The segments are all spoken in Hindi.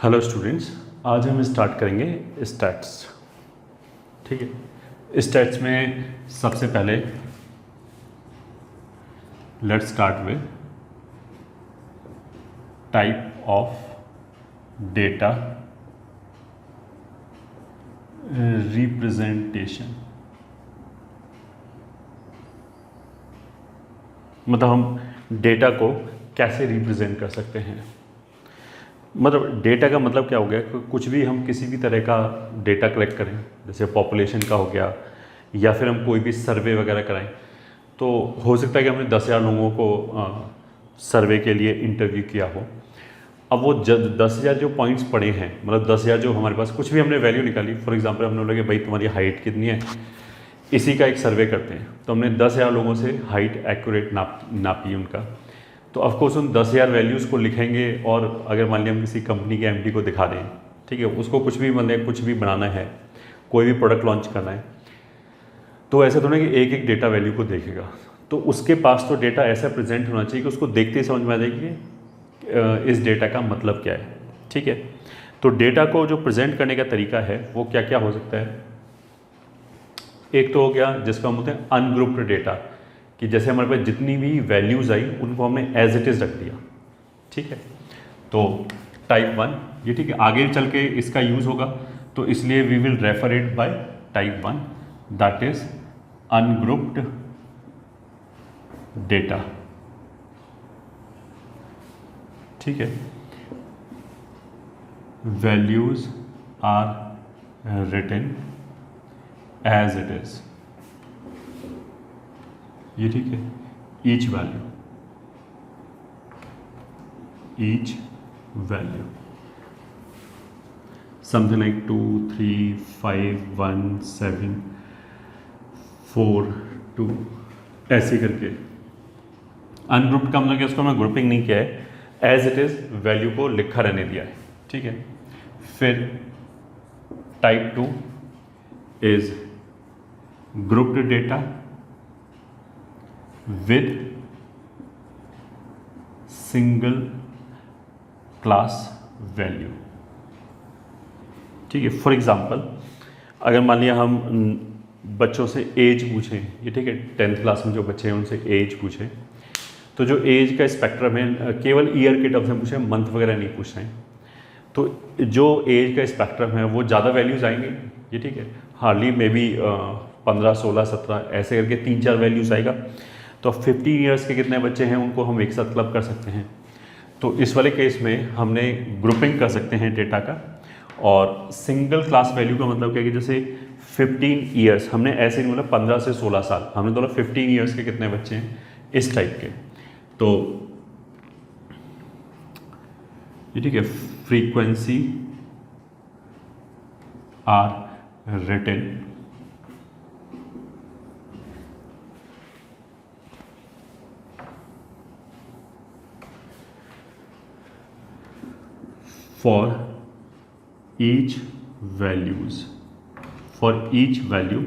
हेलो स्टूडेंट्स, आज हम स्टार्ट करेंगे स्टैट्स। ठीक है, स्टैट्स में सबसे पहले let's start with type of data representation. मतलब हम डेटा को कैसे रिप्रेजेंट कर सकते हैं। मतलब डेटा का मतलब क्या हो गया कि कुछ भी हम किसी भी तरह का डेटा कलेक्ट करें, जैसे पॉपुलेशन का हो गया या फिर हम कोई भी सर्वे वगैरह कराएं, तो हो सकता है कि हमने 10,000 लोगों को सर्वे के लिए इंटरव्यू किया हो। अब वो 10,000 जो पॉइंट्स पड़े हैं, मतलब 10,000 जो हमारे पास कुछ भी हमने वैल्यू निकाली, फॉर एग्जांपल हमने बोला कि भाई तुम्हारी हाइट कितनी है, इसी का एक सर्वे करते हैं। तो हमने 10,000 लोगों से हाइट एक्यूरेट नापी उनका। तो ऑफकोर्स उन 10,000 वैल्यूज़ को लिखेंगे और अगर मान लिया हम किसी कंपनी के एमडी को दिखा दें, ठीक है, उसको कुछ भी मतलब कुछ भी बनाना है, कोई भी प्रोडक्ट लॉन्च करना है, तो ऐसा तो नहीं कि एक एक डेटा वैल्यू को देखेगा। तो उसके पास तो डेटा ऐसा प्रेजेंट होना चाहिए कि उसको देखते ही समझ में आ जाए कि इस डेटा का मतलब क्या है। ठीक है, तो डेटा को जो प्रेजेंट करने का तरीका है वो क्या क्या हो सकता है। एक तो हो गया जिसको हम बोलते हैं अनग्रुप्ड डेटा, कि जैसे हमारे पास जितनी भी वैल्यूज़ आई उनको हमने एज इट इज़ रख दिया। ठीक है, तो टाइप 1 ये, ठीक है, आगे चल के इसका यूज़ होगा, तो इसलिए we will refer it by type 1, that is ungrouped data. ठीक है, values are written as it is, ये ठीक है, ईच वैल्यू समथिंग लाइक 2 3 5 1 7 4 2 ऐसे करके। अनग्रुप्ड का मतलब कि उसको मैं ग्रुपिंग नहीं किया है, एज इट इज वैल्यू को लिखा रहने दिया है। ठीक है, फिर type 2 is grouped data with single class value। ठीक है, फॉर एग्जांपल अगर मान लिया हम बच्चों से एज पूछें, ये ठीक है, 10th क्लास में जो बच्चे हैं उनसे एज पूछें, तो जो एज का स्पेक्ट्रम है केवल ईयर के टर्म्स में पूछें, मंथ वगैरह नहीं पूछ रहे हैं, तो जो एज का स्पेक्ट्रम है वो ज़्यादा वैल्यूज़ आएंगे। ये ठीक है, हार्डली मे बी 15 16 17 ऐसे करके 3-4 वैल्यूज़ आएगा। तो 15 ईयर्स के कितने बच्चे हैं उनको हम एक साथ क्लब कर सकते हैं। तो इस वाले केस में हमने ग्रुपिंग कर सकते हैं डेटा का। और सिंगल क्लास वैल्यू का मतलब क्या है कि जैसे 15 ईयर्स हमने ऐसे नहीं बोला 15 से 16 साल, हमने बोला 15 ईयर्स के कितने बच्चे हैं, इस टाइप के। तो ये ठीक है, frequency are written for each value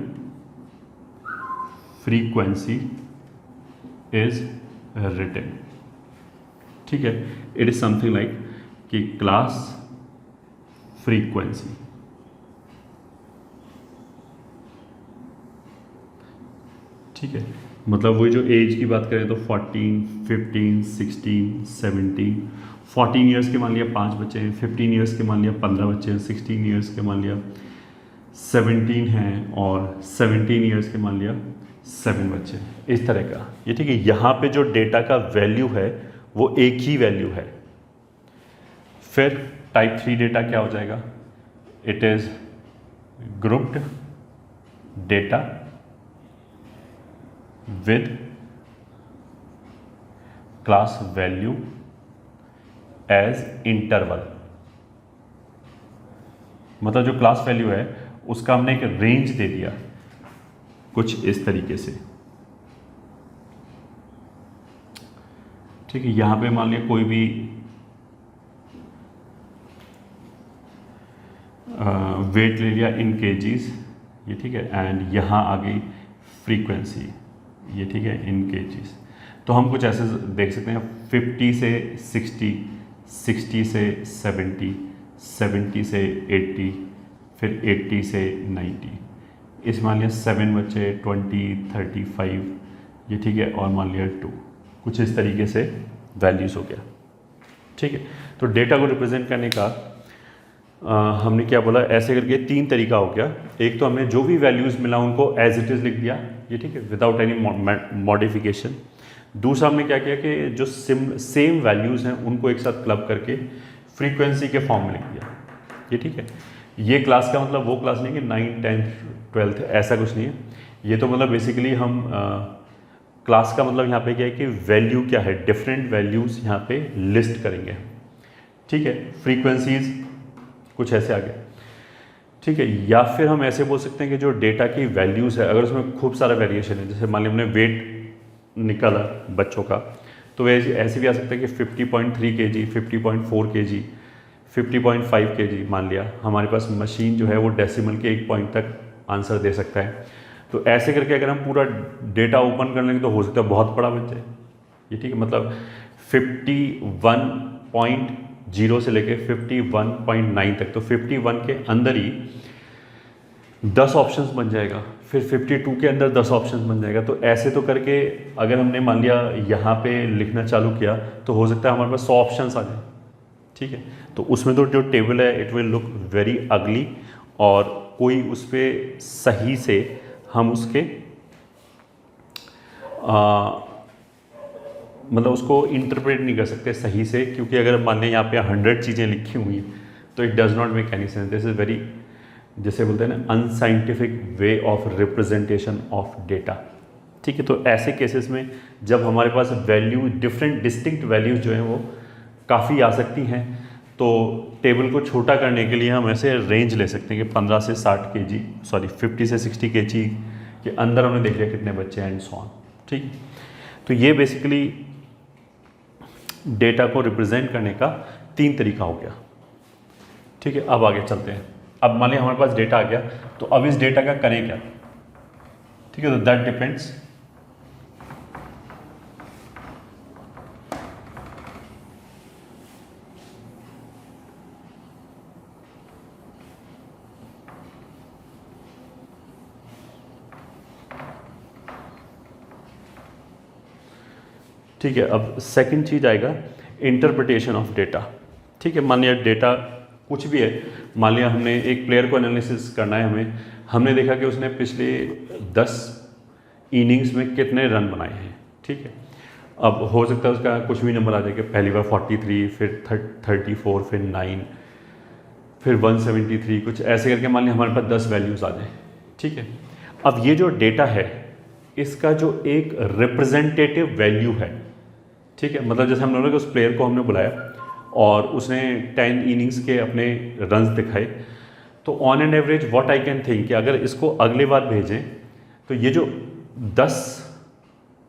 frequency is written। ठीक है, it is something like कि class frequency। ठीक है, मतलब वही जो एज की बात करें तो 14 15 16 17, 14 ईयर्स के मान लिया 5 बच्चे हैं, 15 ईयर्स के मान लिया 15 बच्चे हैं, 16 ईयर्स के मान लिया 17 हैं, और 17 ईयर्स के मान लिया 7 बच्चे हैं, इस तरह का। ये ठीक है, यहाँ पे जो डेटा का वैल्यू है वो एक ही वैल्यू है। फिर टाइप 3 डेटा क्या हो जाएगा, it is grouped data with class value as interval। मतलब जो क्लास वैल्यू है उसका हमने एक रेंज दे दिया कुछ इस तरीके से। ठीक है, यहां पे मान लिया कोई भी वेट ले लिया इन केजीज, ये ठीक है, एंड यहाँ आ गई फ्रीक्वेंसी, ये ठीक है, इन केजीज। तो हम कुछ ऐसे देख सकते हैं 50 से 60, 60 से 70, 70 से 80, फिर 80 से 90, इस मान लिया 7 बच्चे, 20, 35, ये ठीक है, और मान लिया 2, कुछ इस तरीके से वैल्यूज़ हो गया। ठीक है, तो डेटा को रिप्रेजेंट करने का हमने क्या बोला, ऐसे करके 3 तरीका हो गया। एक तो हमने जो भी वैल्यूज़ मिला उनको एज इट इज़ लिख दिया, ये ठीक है, विदाउट एनी मॉडिफिकेशन। दूसरा हमने क्या किया कि जो सेम वैल्यूज़ हैं उनको एक साथ क्लब करके फ्रीक्वेंसी के फॉर्म में लिख दिया, ये ठीक है। ये क्लास का मतलब वो क्लास नहीं कि 9th 10th 12th ऐसा कुछ नहीं है, ये तो मतलब बेसिकली हम क्लास का मतलब यहाँ पे क्या है कि वैल्यू क्या है, डिफरेंट वैल्यूज़ यहाँ पे लिस्ट करेंगे, ठीक है। फ्रीक्वेंसीज कुछ ऐसे आ गया, ठीक है। या फिर हम ऐसे बोल सकते हैं कि जो डेटा की वैल्यूज़ है, अगर उसमें खूब सारा वेरिएशन है, जैसे मान लिया हमने वेट निकाला बच्चों का, तो वैसे ऐसे भी आ सकता है कि 50.3 kg, 50.4 kg, 50.5 kg मान लिया, हमारे पास मशीन जो है वो डेसिमल के 1 पॉइंट तक आंसर दे सकता है। तो ऐसे करके अगर हम पूरा डेटा ओपन कर लेंगे तो हो सकता है बहुत बड़ा बन जाए, ये ठीक है। मतलब 51.0 से लेके 51.9 तक, तो 51 के अंदर ही 10 ऑप्शंस बन जाएगा, फिर 52 के अंदर 10 ऑप्शंस बन जाएगा। तो ऐसे तो करके अगर हमने मान लिया यहाँ पे लिखना चालू किया तो हो सकता है हमारे पास 100 ऑप्शंस आ जाए, ठीक है। तो उसमें तो जो टेबल है it will look very ugly, और कोई उस पर सही से हम उसके मतलब उसको इंटरप्रेट नहीं कर सकते सही से, क्योंकि अगर मान लें यहाँ पे 100 चीज़ें लिखी हुई हैं तो it does not make any sense. This is very, जैसे बोलते हैं ना, unscientific way of representation of data, ठीक है। तो ऐसे केसेस में जब हमारे पास वैल्यू डिफरेंट डिस्टिंक्ट वैल्यूज़ जो हैं वो काफ़ी आ सकती हैं, तो टेबल को छोटा करने के लिए हम ऐसे रेंज ले सकते हैं कि 15 से 60 kg, सॉरी 50 से 60 kg के अंदर हमने देख लिया कितने बच्चे हैं एंड सो ऑन, ठीक है। तो ये बेसिकली डेटा को रिप्रेजेंट करने का 3 तरीका हो गया, ठीक है। अब आगे चलते हैं। अब मान लिया हमारे पास डेटा आ गया, तो अब इस डेटा का करें क्या, ठीक है। तो दैट डिपेंड्स, ठीक है। अब सेकंड चीज़ आएगा इंटरप्रिटेशन ऑफ डेटा, ठीक है। मान लिया डेटा कुछ भी है, मान लिया हमने एक प्लेयर को एनालिसिस करना है, हमने देखा कि उसने पिछले 10 इनिंग्स में कितने रन बनाए हैं, ठीक है। अब हो सकता है उसका कुछ भी नंबर आ जाए कि पहली बार 43, फिर 34, फिर 9, फिर 173, कुछ ऐसे करके मान लिया हमारे पास 10 वैल्यूज़ आ जाए, ठीक है। अब ये जो डेटा है इसका जो एक रिप्रेजेंटेटिव वैल्यू है, ठीक है, मतलब जैसे हम लोगों ने उस प्लेयर को हमने बुलाया और उसने 10 इनिंग्स के अपने रन्स दिखाए, तो on an average what I can think कि अगर इसको अगले बार भेजें तो ये जो 10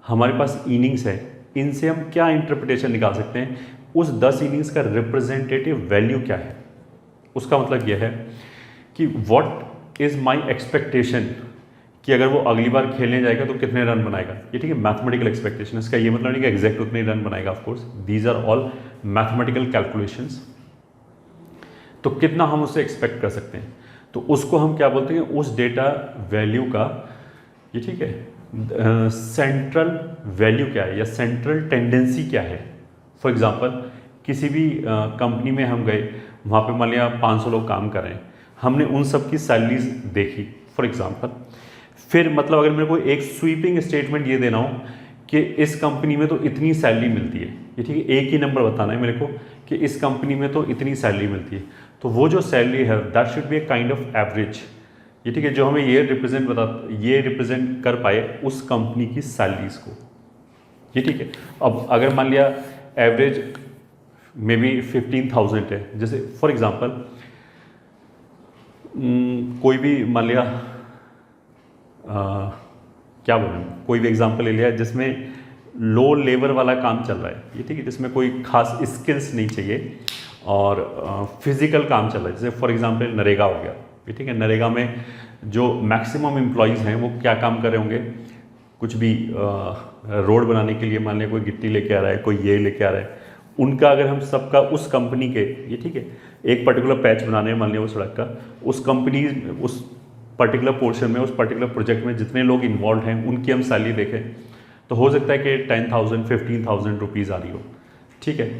हमारे पास इनिंग्स है इनसे हम क्या इंटरप्रिटेशन निकाल सकते हैं, उस 10 इनिंग्स का रिप्रेजेंटेटिव वैल्यू क्या है। उसका मतलब यह है कि व्हाट इज़ माई एक्सपेक्टेशन कि अगर वो अगली बार खेलने जाएगा तो कितने रन बनाएगा, ये ठीक है, मैथमेटिकल एक्सपेक्टेशन। इसका ये मतलब नहीं कि एग्जैक्ट उतने रन बनाएगा, of course these are all mathematical calculations. तो कितना हम उससे एक्सपेक्ट कर सकते हैं, तो उसको हम क्या बोलते हैं, उस डेटा वैल्यू का, ये ठीक है, सेंट्रल वैल्यू क्या है या सेंट्रल टेंडेंसी क्या है। फॉर एग्जांपल किसी भी कंपनी में हम गए, वहाँ पे मान लिया 500 लोग काम कर रहे हैं, हमने उन सब की सैलरीज देखी फॉर एग्जांपल, फिर मतलब अगर मेरे को एक स्वीपिंग स्टेटमेंट ये देना हो कि इस कंपनी में तो इतनी सैलरी मिलती है, ये ठीक है, एक ही नंबर बताना है मेरे को कि इस कंपनी में तो इतनी सैलरी मिलती है, तो वो जो सैलरी है that should be a kind of average, ये ठीक है, जो हमें ये रिप्रेजेंट कर पाए उस कंपनी की सैलरीज को, ये ठीक है। अब अगर मान लिया एवरेज मे बी 15,000 है, जैसे फॉर एग्जांपल कोई भी मान लिया क्या बोलूँ, कोई भी एग्जांपल ले लिया जिसमें लो लेबर वाला काम चल रहा है, ये ठीक है, जिसमें कोई खास स्किल्स नहीं चाहिए और फिजिकल काम चल रहा है, जैसे फॉर एग्जांपल नरेगा हो गया, ये ठीक है। नरेगा में जो मैक्सिमम एम्प्लॉयज़ हैं वो क्या काम कर रहे होंगे, कुछ भी रोड बनाने के लिए मान लिया कोई गिट्टी लेके आ रहा है, कोई ये लेके आ रहा है, उनका अगर हम सबका उस कंपनी के, ये ठीक है, एक पर्टिकुलर पैच बनाने में मान लिया वो सड़क का, उस कंपनी उस पर्टिकुलर पोर्शन में, उस पर्टिकुलर प्रोजेक्ट में जितने लोग इन्वॉल्व हैं उनकी हम सैलरी देखें तो हो सकता है कि 10,000 15,000 रुपीज़ आ रही हो। ठीक है,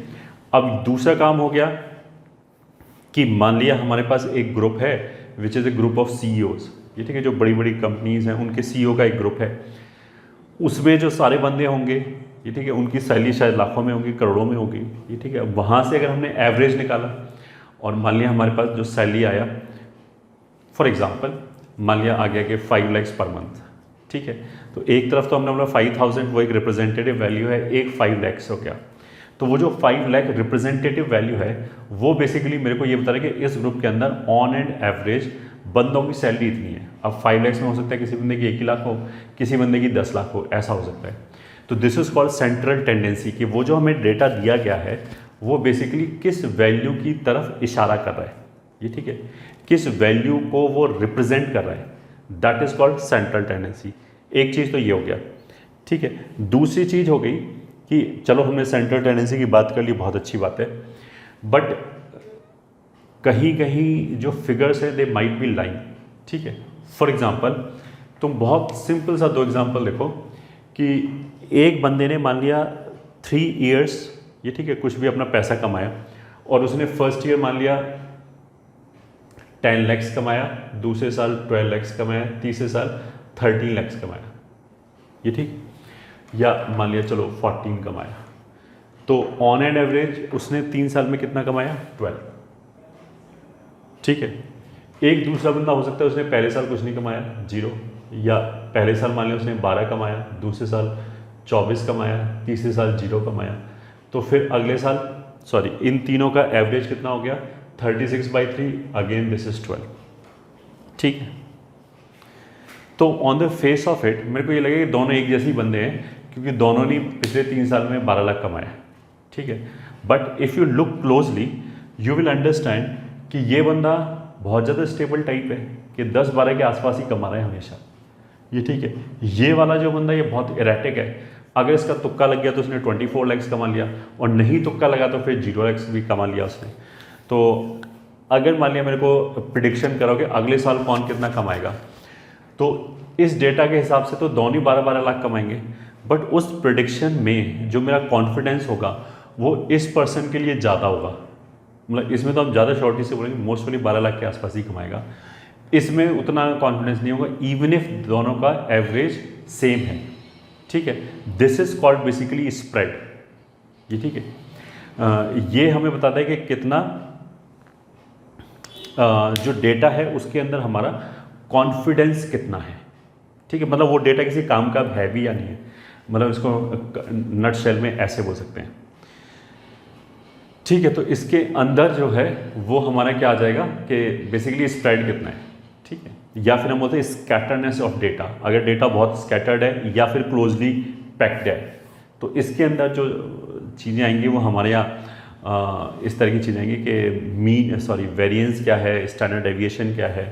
अब दूसरा काम हो गया कि मान लिया हमारे पास एक ग्रुप है which is a group of CEOs, ये ठीक है, जो बड़ी बड़ी कंपनीज हैं उनके CEO का एक ग्रुप है, उसमें जो सारे बंदे होंगे, ये ठीक है, उनकी सैलरी शायद लाखों में होगी, करोड़ों में होगी, ये ठीक है। वहाँ से अगर हमने एवरेज निकाला और मान लिया हमारे पास जो सैलरी आया, फॉर एग्जांपल मान लिया आ गया कि 5 lakhs पर मंथ, ठीक है, तो एक तरफ तो हमने बोला 5,000 वो एक रिप्रेजेंटेटिव वैल्यू है, एक 5 lakhs हो गया, तो वो जो 5 लाख रिप्रेजेंटेटिव वैल्यू है वो बेसिकली मेरे को ये बता रहा है कि इस ग्रुप के अंदर ऑन एंड एवरेज बंदों की सैलरी इतनी है। अब 5 lakhs में हो सकता है किसी बंदे की 1 लाख हो, किसी बंदे की 10 लाख हो, ऐसा हो सकता है। तो this is called central tendency, कि वो जो हमें डेटा दिया गया है वो बेसिकली किस वैल्यू की तरफ इशारा कर रहा है, ये ठीक है, किस वैल्यू को वो रिप्रेजेंट कर रहा है, that is called central tendency. एक चीज़ तो ये हो गया, ठीक है। दूसरी चीज़ हो गई कि चलो हमने सेंट्रल टेंडेंसी की बात कर ली, बहुत अच्छी बात है, बट कहीं कहीं जो फिगर्स है दे माइट बी लाइन, ठीक है। फॉर एग्जांपल तुम बहुत सिंपल सा 2 एग्जांपल देखो कि एक बंदे ने मान लिया 3 years, ये ठीक है, कुछ भी अपना पैसा कमाया और उसने फर्स्ट ईयर मान लिया 10 lakhs कमाया, दूसरे साल 12 lakhs कमाया, तीसरे साल 13 lakhs कमाया, ये ठीक, या मान लिया चलो 14 कमाया, तो ऑन एंड एवरेज उसने 3 साल में कितना कमाया, 12, ठीक है। एक दूसरा बंदा हो सकता है उसने पहले साल कुछ नहीं कमाया, 0, या पहले साल मान लिया उसने 12 कमाया, दूसरे साल 24 कमाया, तीसरे साल 0 कमाया, तो फिर अगले साल सॉरी इन तीनों का एवरेज कितना हो गया, 36/3, अगेन दिस इज 12, ठीक है। तो on the face of it मेरे को ये लगे कि दोनों एक जैसे बंदे हैं, क्योंकि दोनों ने पिछले 3 साल में 12 लाख कमाया, ठीक है। But if you look closely you will understand कि ये बंदा बहुत ज़्यादा स्टेबल टाइप है कि 10-12 के आसपास ही कमा रहा है हमेशा, ये ठीक है। ये वाला जो बंदा ये बहुत इरेटिक है, अगर इसका तुक्का लग गया तो उसने 24 lakhs कमा लिया, और नहीं तुक्का लगा तो फिर 0 lakhs भी कमा लिया उसने। तो अगर मान लिया मेरे को प्रिडिक्शन करोगे अगले साल कौन कितना कमाएगा, तो इस डेटा के हिसाब से तो दोनों ही 12-12 लाख कमाएंगे, बट उस प्रिडिक्शन में जो मेरा कॉन्फिडेंस होगा वो इस पर्सन के लिए ज़्यादा होगा, मतलब इसमें तो हम ज़्यादा शॉर्टी से बोलेंगे मोस्टली 12 लाख के आसपास ही कमाएगा, इसमें उतना कॉन्फिडेंस नहीं होगा इवन इफ दोनों का एवरेज सेम है, ठीक है। This is called basically spread, ये ठीक है। ये हमें बताता है कि कितना जो डेटा है उसके अंदर हमारा कॉन्फिडेंस कितना है, ठीक है, मतलब वो डेटा किसी काम का है भी या नहीं है, मतलब इसको नट शेल में ऐसे बोल सकते हैं, ठीक है। तो इसके अंदर जो है वो हमारा क्या आ जाएगा कि बेसिकली स्प्रेड कितना है, ठीक है, या फिर हम बोलते हैं स्कैटरनेस ऑफ डेटा, अगर डेटा बहुत स्कैटर्ड है या फिर क्लोजली पैक्ड है तो इसके अंदर जो चीज़ें आएंगी वो हमारे यहाँ इस तरह की चीज़ें आएंगी कि वेरिएंस क्या है, स्टैंडर्ड डेविएशन क्या है,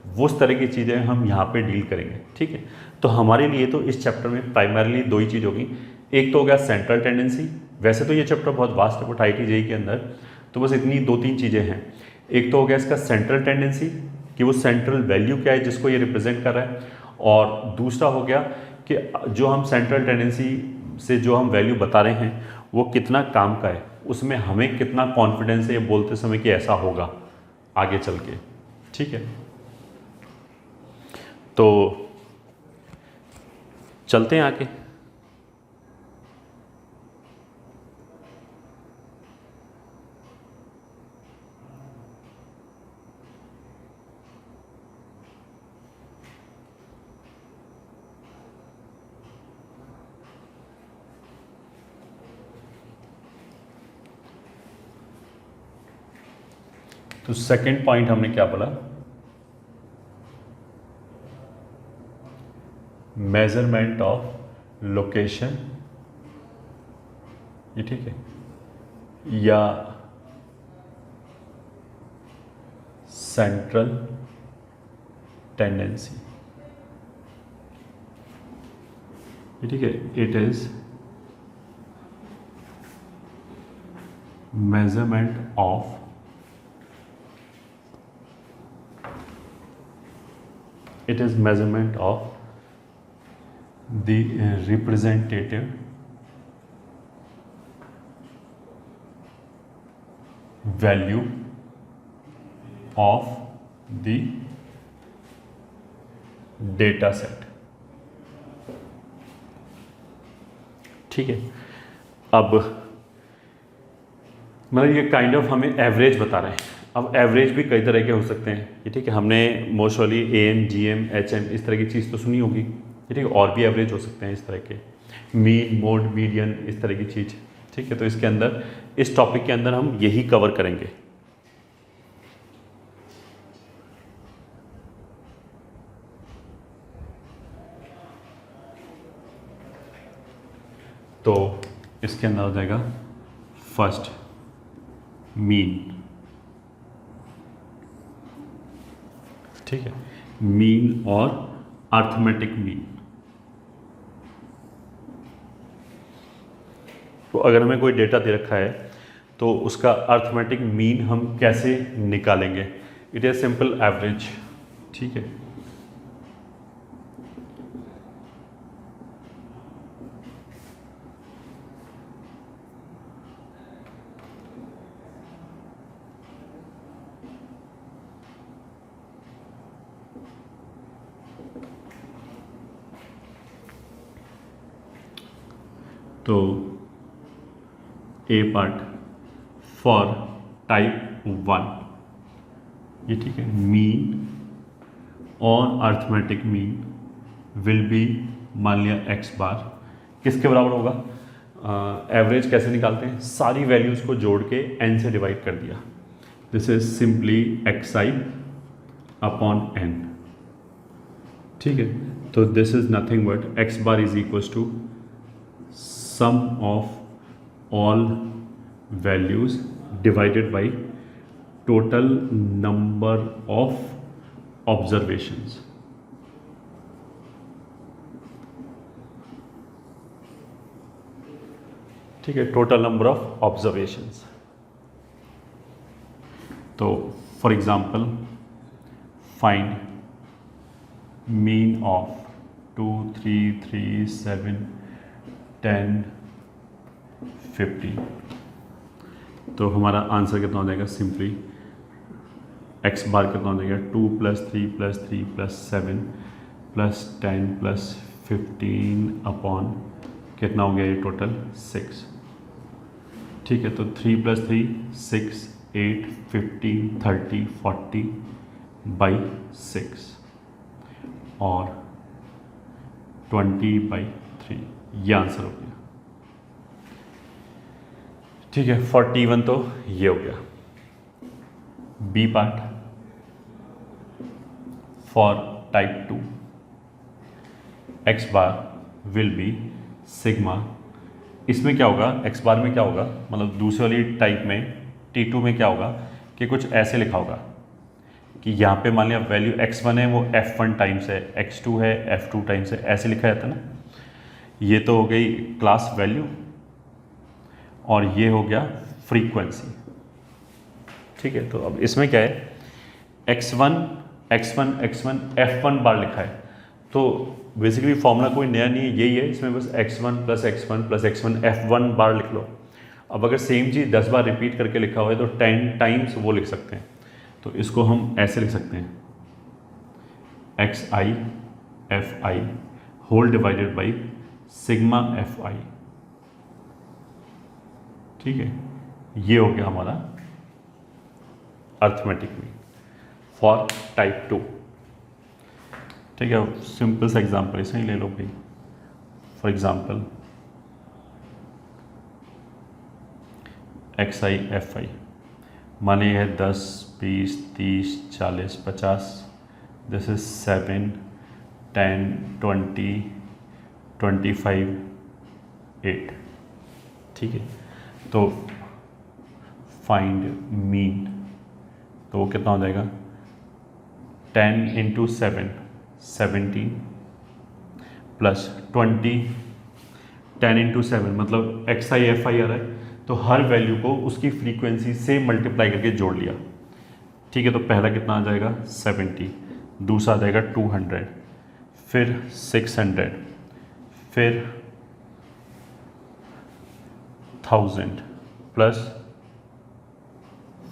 वो उस तरह की चीज़ें हम यहाँ पे डील करेंगे, ठीक है। तो हमारे लिए तो इस चैप्टर में प्राइमरली 2 ही चीज़ होगी, एक तो हो गया सेंट्रल टेंडेंसी, वैसे तो ये चैप्टर बहुत वास्ट है बट IIT JEE के अंदर तो बस इतनी 2-3 चीज़ें हैं, एक तो हो गया इसका सेंट्रल टेंडेंसी कि वो सेंट्रल वैल्यू क्या है जिसको ये रिप्रेजेंट कर रहा है, और दूसरा हो गया कि जो हम सेंट्रल टेंडेंसी से जो हम वैल्यू बता रहे हैं वो कितना काम का है, उसमें हमें कितना कॉन्फिडेंस है ये बोलते समय कि ऐसा होगा आगे चल के, ठीक है। तो चलते हैं आगे। तो सेकंड पॉइंट हमने क्या बोला, मेजरमेंट ऑफ लोकेशन, ये ठीक है, या सेंट्रल टेंडेंसी, ये ठीक है, it is measurement of it is measurement of the representative value of the data set। ठीक है, अब मतलब ये काइंड ऑफ हमें एवरेज बता रहे हैं। अब एवरेज भी कई तरह के हो सकते हैं, ये ठीक है, हमने मोस्टली AM, GM, HM इस तरह की चीज़ तो सुनी होगी, ये ठीक है, और भी एवरेज हो सकते हैं इस तरह के, मीन, मोड, मीडियन, इस तरह की चीज़। ठीक है, तो इसके अंदर इस टॉपिक के अंदर हम यही कवर करेंगे। तो इसके अंदर हो जाएगा फर्स्ट मीन। ठीक है, मीन और अर्थमेटिक मीन। तो अगर हमें कोई डेटा दे रखा है तो उसका अर्थमेटिक मीन हम कैसे निकालेंगे? It is simple average. ठीक है, तो ए पार्ट फॉर टाइप 1, ये ठीक है, मीन और अर्थमेटिक मीन विल बी, मान लिया एक्स बार किसके बराबर होगा? एवरेज कैसे निकालते हैं? सारी वैल्यूज़ को जोड़ के n से डिवाइड कर दिया। This is simply xi upon n। ठीक है, तो this is nothing but x bar is equals to sum of all values divided by total number of observations। ठीक है, टोटल नंबर ऑफ ऑब्जर्वेशंस। तो for example find mean of 2, 3, 3, 7, 10, 50। तो हमारा आंसर कितना हो जाएगा? सिंपली एक्स बार कितना हो जाएगा? 2 + 3 + 3 + 7 + 10 + 15 अपॉन कितना हो गया ये टोटल? 6। ठीक है, तो 3 + 3 6, 8, 15, 30, 40/6 और 20/3, ये आंसर हो गया। ठीक है, 41 तो ये हो गया। B part for type 2, x bar will be sigma. इसमें क्या होगा? एक्स बार में क्या होगा, मतलब दूसरी वाली टाइप में T2 में क्या होगा कि कुछ ऐसे लिखा होगा कि यहाँ पे मान लिया वैल्यू x1 है वो f1 टाइम्स है, x2 है f2 टाइम्स है, ऐसे लिखा जाता है ना। ये तो हो गई क्लास वैल्यू और ये हो गया फ्रीक्वेंसी। ठीक है, तो अब इसमें क्या है? x1 x1 x1 f1 बार लिखा है, तो बेसिकली फॉर्मूला कोई नया नहीं है, यही है। इसमें बस x1 + x1 + x1 f1 बार लिख लो। अब अगर सेम चीज़ 10 बार रिपीट करके लिखा हुआ है तो 10 टाइम्स वो लिख सकते हैं। तो इसको हम ऐसे लिख सकते हैं, xi fi whole divided by sigma fi। ठीक है, ये हो गया हमारा अर्थमेटिक मीन फॉर टाइप 2। ठीक है, सिंपल सा एग्जांपल इसे ही ले लो भाई। फॉर एग्जांपल xi fi माने है 10, 20, 30, 40, 50। This is 7, 10, 20, 25, 8। ठीक है, तो फाइंड मीन, तो वो कितना हो जाएगा? 10 × 7 17 प्लस 20, 10 × 7 मतलब xi fi आ रहा है, तो हर वैल्यू को उसकी फ्रीक्वेंसी से मल्टीप्लाई करके जोड़ लिया। ठीक है, तो पहला कितना आ जाएगा 70, दूसरा आ जाएगा 200, फिर 600, फिर 1000 plus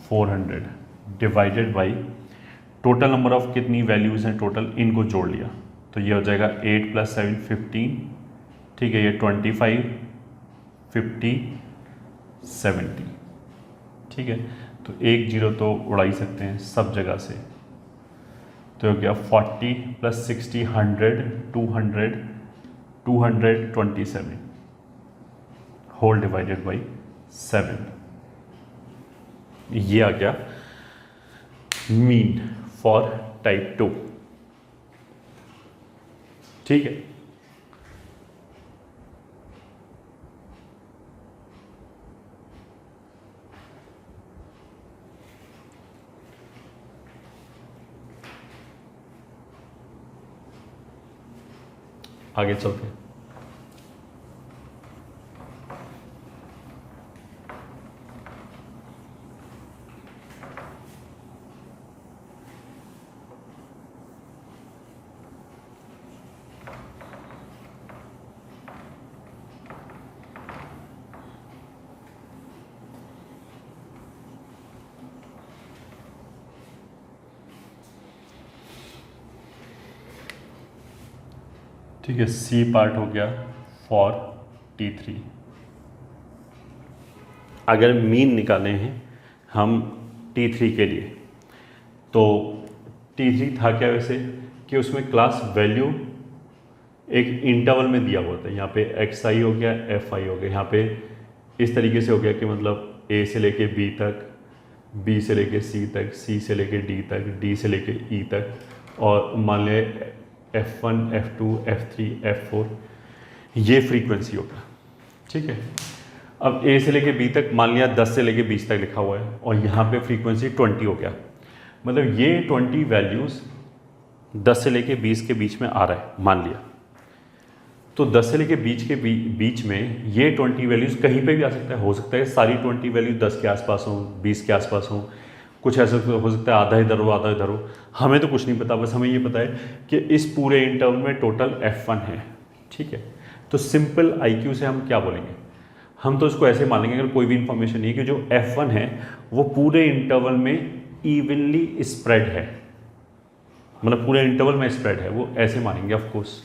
400 divided by total number of कितनी वैल्यूज़ हैं टोटल, इनको जोड़ लिया। तो ये हो जाएगा 8 + 7 15। ठीक है, ये 25 50 70। ठीक है, तो एक जीरो तो उड़ा ही सकते हैं सब जगह से। तो हो गया 40 + 60 100 200 227 होल डिवाइडेड बाई 7। ये आ गया मीन फॉर टाइप 2। ठीक है, आगे चलते हैं। ठीक है, सी पार्ट हो गया फॉर T3। अगर मीन निकाले हैं हम T3 के लिए, तो T3 था क्या वैसे कि उसमें क्लास वैल्यू एक इंटरवल में दिया हुआ था। यहाँ पे xi हो गया, fi हो गया। यहाँ पे इस तरीके से हो गया कि मतलब a से लेके b तक, b से लेके c तक, c से लेके d तक, d से लेके e तक, और मान ले f1 f2 f3 f4 ये फ्रीक्वेंसी होगा। ठीक है, अब a से लेके b तक मान लिया 10 से लेके 20 तक लिखा हुआ है, और यहाँ पे फ्रीक्वेंसी 20 हो गया। मतलब ये 20 वैल्यूज़ 10 से लेके 20 के बीच में आ रहा है मान लिया। तो 10 से लेके बीच में ये 20 वैल्यूज़ कहीं पे भी आ सकता है। हो सकता है सारी 20 वैल्यू 10 के आसपास हो, 20 के आसपास हो, कुछ ऐसा हो सकता है आधा इधर हो आधा इधर हो, हमें तो कुछ नहीं पता। बस हमें ये पता है कि इस पूरे इंटरवल में टोटल f1 है। ठीक है, तो सिंपल IQ से हम क्या बोलेंगे, हम तो इसको ऐसे मान लेंगे अगर कोई भी इंफॉर्मेशन नहीं है कि जो f1 है वो पूरे इंटरवल में इवनली स्प्रेड है, मतलब पूरे इंटरवल में स्प्रेड है, वो ऐसे मानेंगे ऑफकोर्स।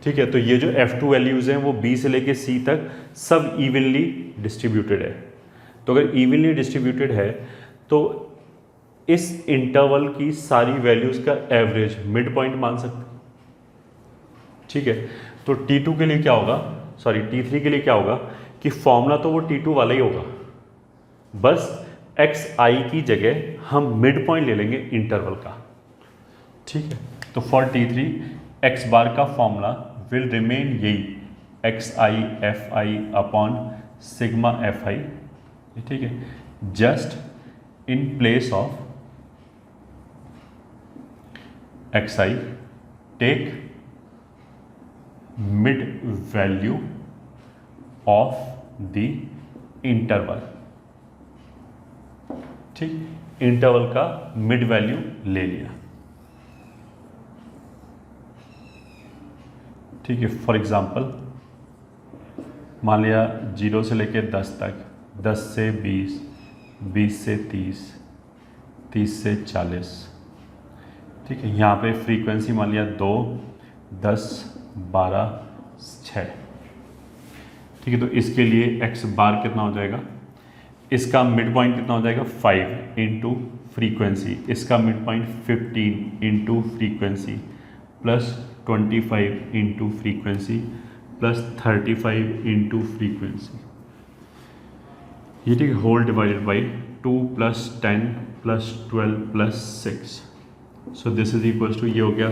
ठीक है, तो ये जो f2 वैल्यूज़ हैं वो b से लेके c तक सब इवनली डिस्ट्रीब्यूटेड है। तो अगर इवनली डिस्ट्रीब्यूटेड है तो इस इंटरवल की सारी वैल्यूज़ का एवरेज मिड पॉइंट मान सकते हैं। ठीक है, तो T2 के लिए क्या होगा, सॉरी T3 के लिए क्या होगा कि फॉर्मूला तो वो T2 वाला ही होगा, बस xi की जगह हम मिड पॉइंट ले लेंगे इंटरवल का। ठीक है, तो फॉर T3 x बार का फॉर्मूला विल रिमेन यही xi fi upon sigma fi। ठीक है, just in place of xi take mid value of the interval. ठीक, इंटरवल का मिड वैल्यू ले लिया। ठीक है, फॉर एग्जांपल मान लिया 0 से लेकर 10 तक, 10 से 20, 20 से 30, 30 से 40। ठीक है, यहाँ पे फ्रीक्वेंसी मान लिया 2 10 12 6। ठीक है, तो इसके लिए x बार कितना हो जाएगा, इसका मिड पॉइंट कितना हो जाएगा 5 इंटू फ्रीक्वेंसी, इसका mid point 15 into frequency plus 25 into frequency plus 35 into frequency. ये ठीक है, whole divided by 2 + 10 + 12 + 6। So this is equals to, ये हो गया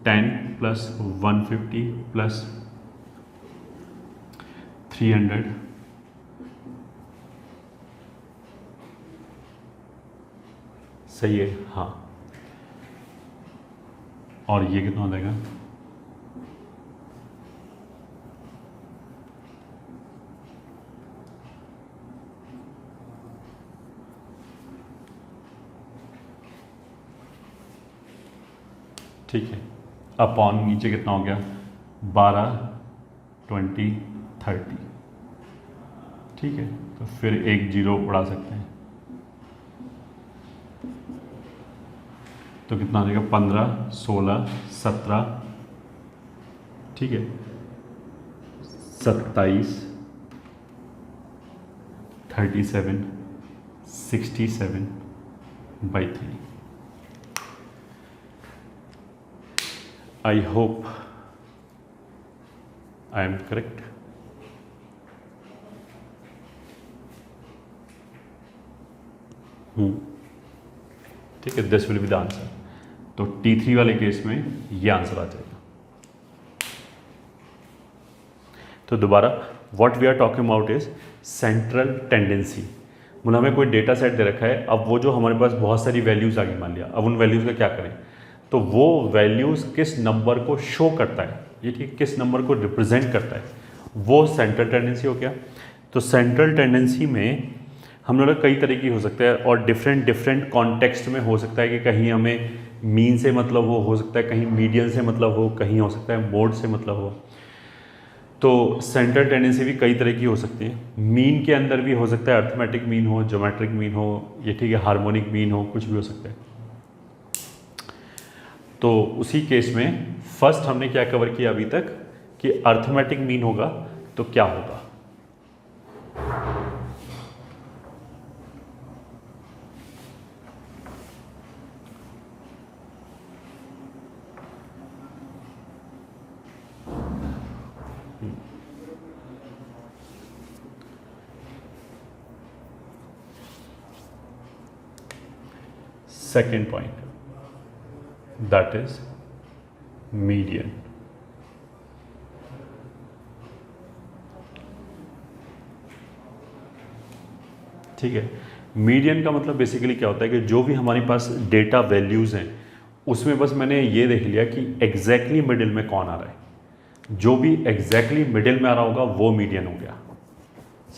10 + 150 + 300 सही है। हाँ, और ये कितना हो जाएगा, ठीक है, अपॉन नीचे कितना हो गया 12, 20, 30, ठीक है। तो फिर एक जीरो बढ़ा सकते हैं, तो कितना आ जाएगा 15, 16, 17, ठीक है, 27, 37, 67/3। I hope I am correct. ठीक है, this will be the answer. तो T3 वाले केस में ये आंसर आ जाएगा। तो दोबारा what we are talking about is central tendency. मतलब हमें कोई डेटा सेट दे रखा है, अब वो जो हमारे पास बहुत सारी वैल्यूज़ आ गई मान लिया, अब उन वैल्यूज़ का क्या करें, तो वो वैल्यूज़ किस नंबर को शो करता है, ये ठीक किस नंबर को रिप्रेजेंट करता है, वो सेंट्रल टेंडेंसी हो गया। तो सेंट्रल टेंडेंसी में हम लोग कई तरह की हो सकता है और डिफरेंट कॉन्टेक्स्ट में हो सकता है कि कहीं हमें मीन से मतलब हो सकता है कहीं मीडियन से मतलब हो, कहीं हो सकता है मोड से मतलब हो। तो सेंट्रल टेंडेंसी भी कई तरह की हो सकती है। मीन के अंदर भी हो सकता है अर्थमेटिक मीन हो, ज्योमेट्रिक मीन हो, ये ठीक है, हार्मोनिक मीन हो, कुछ भी हो सकता है। तो उसी केस में फर्स्ट हमने क्या कवर किया अभी तक कि अर्थमेटिक मीन होगा तो क्या होगा। Second point that is median. ठीक है, मीडियन का मतलब बेसिकली क्या होता है कि जो भी हमारे पास डेटा वैल्यूज़ हैं उसमें बस मैंने ये देख लिया कि एग्जैक्टली मिडिल में कौन आ रहा है। जो भी एग्जैक्टली मिडिल में आ रहा होगा वो मीडियन हो गया।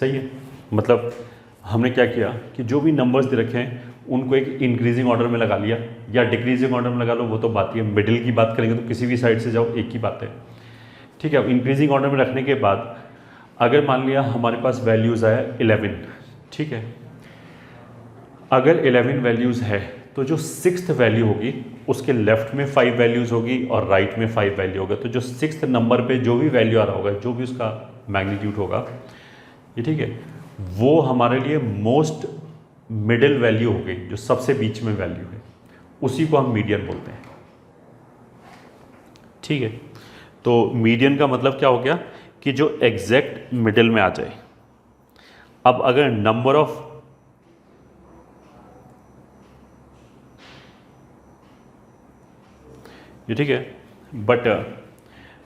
सही है, मतलब हमने क्या किया कि जो भी नंबर्स दे रखे हैं उनको एक इंक्रीजिंग ऑर्डर में लगा लिया या डिक्रीजिंग ऑर्डर में लगा लो, वो तो बात ही है। मिडिल की बात करेंगे तो किसी भी साइड से जाओ एक ही बात है। ठीक है, अब इंक्रीजिंग ऑर्डर में रखने के बाद अगर मान लिया हमारे पास वैल्यूज़ आया 11, ठीक है, अगर 11 वैल्यूज़ है तो जो 6th वैल्यू होगी उसके लेफ्ट में 5 वैल्यूज़ होगी और राइट में 5 वैल्यू होगा। तो जो 6th नंबर पे जो भी वैल्यू आ रहा होगा, जो भी उसका मैग्नीट्यूड होगा, ये ठीक है, वो हमारे लिए मोस्ट मिडिल वैल्यू हो गई, जो सबसे बीच में वैल्यू है, उसी को हम मीडियन बोलते हैं। ठीक है, तो मीडियन का मतलब क्या हो गया कि जो एग्जैक्ट मिडिल में आ जाए। अब अगर नंबर ऑफ ये ठीक है, बट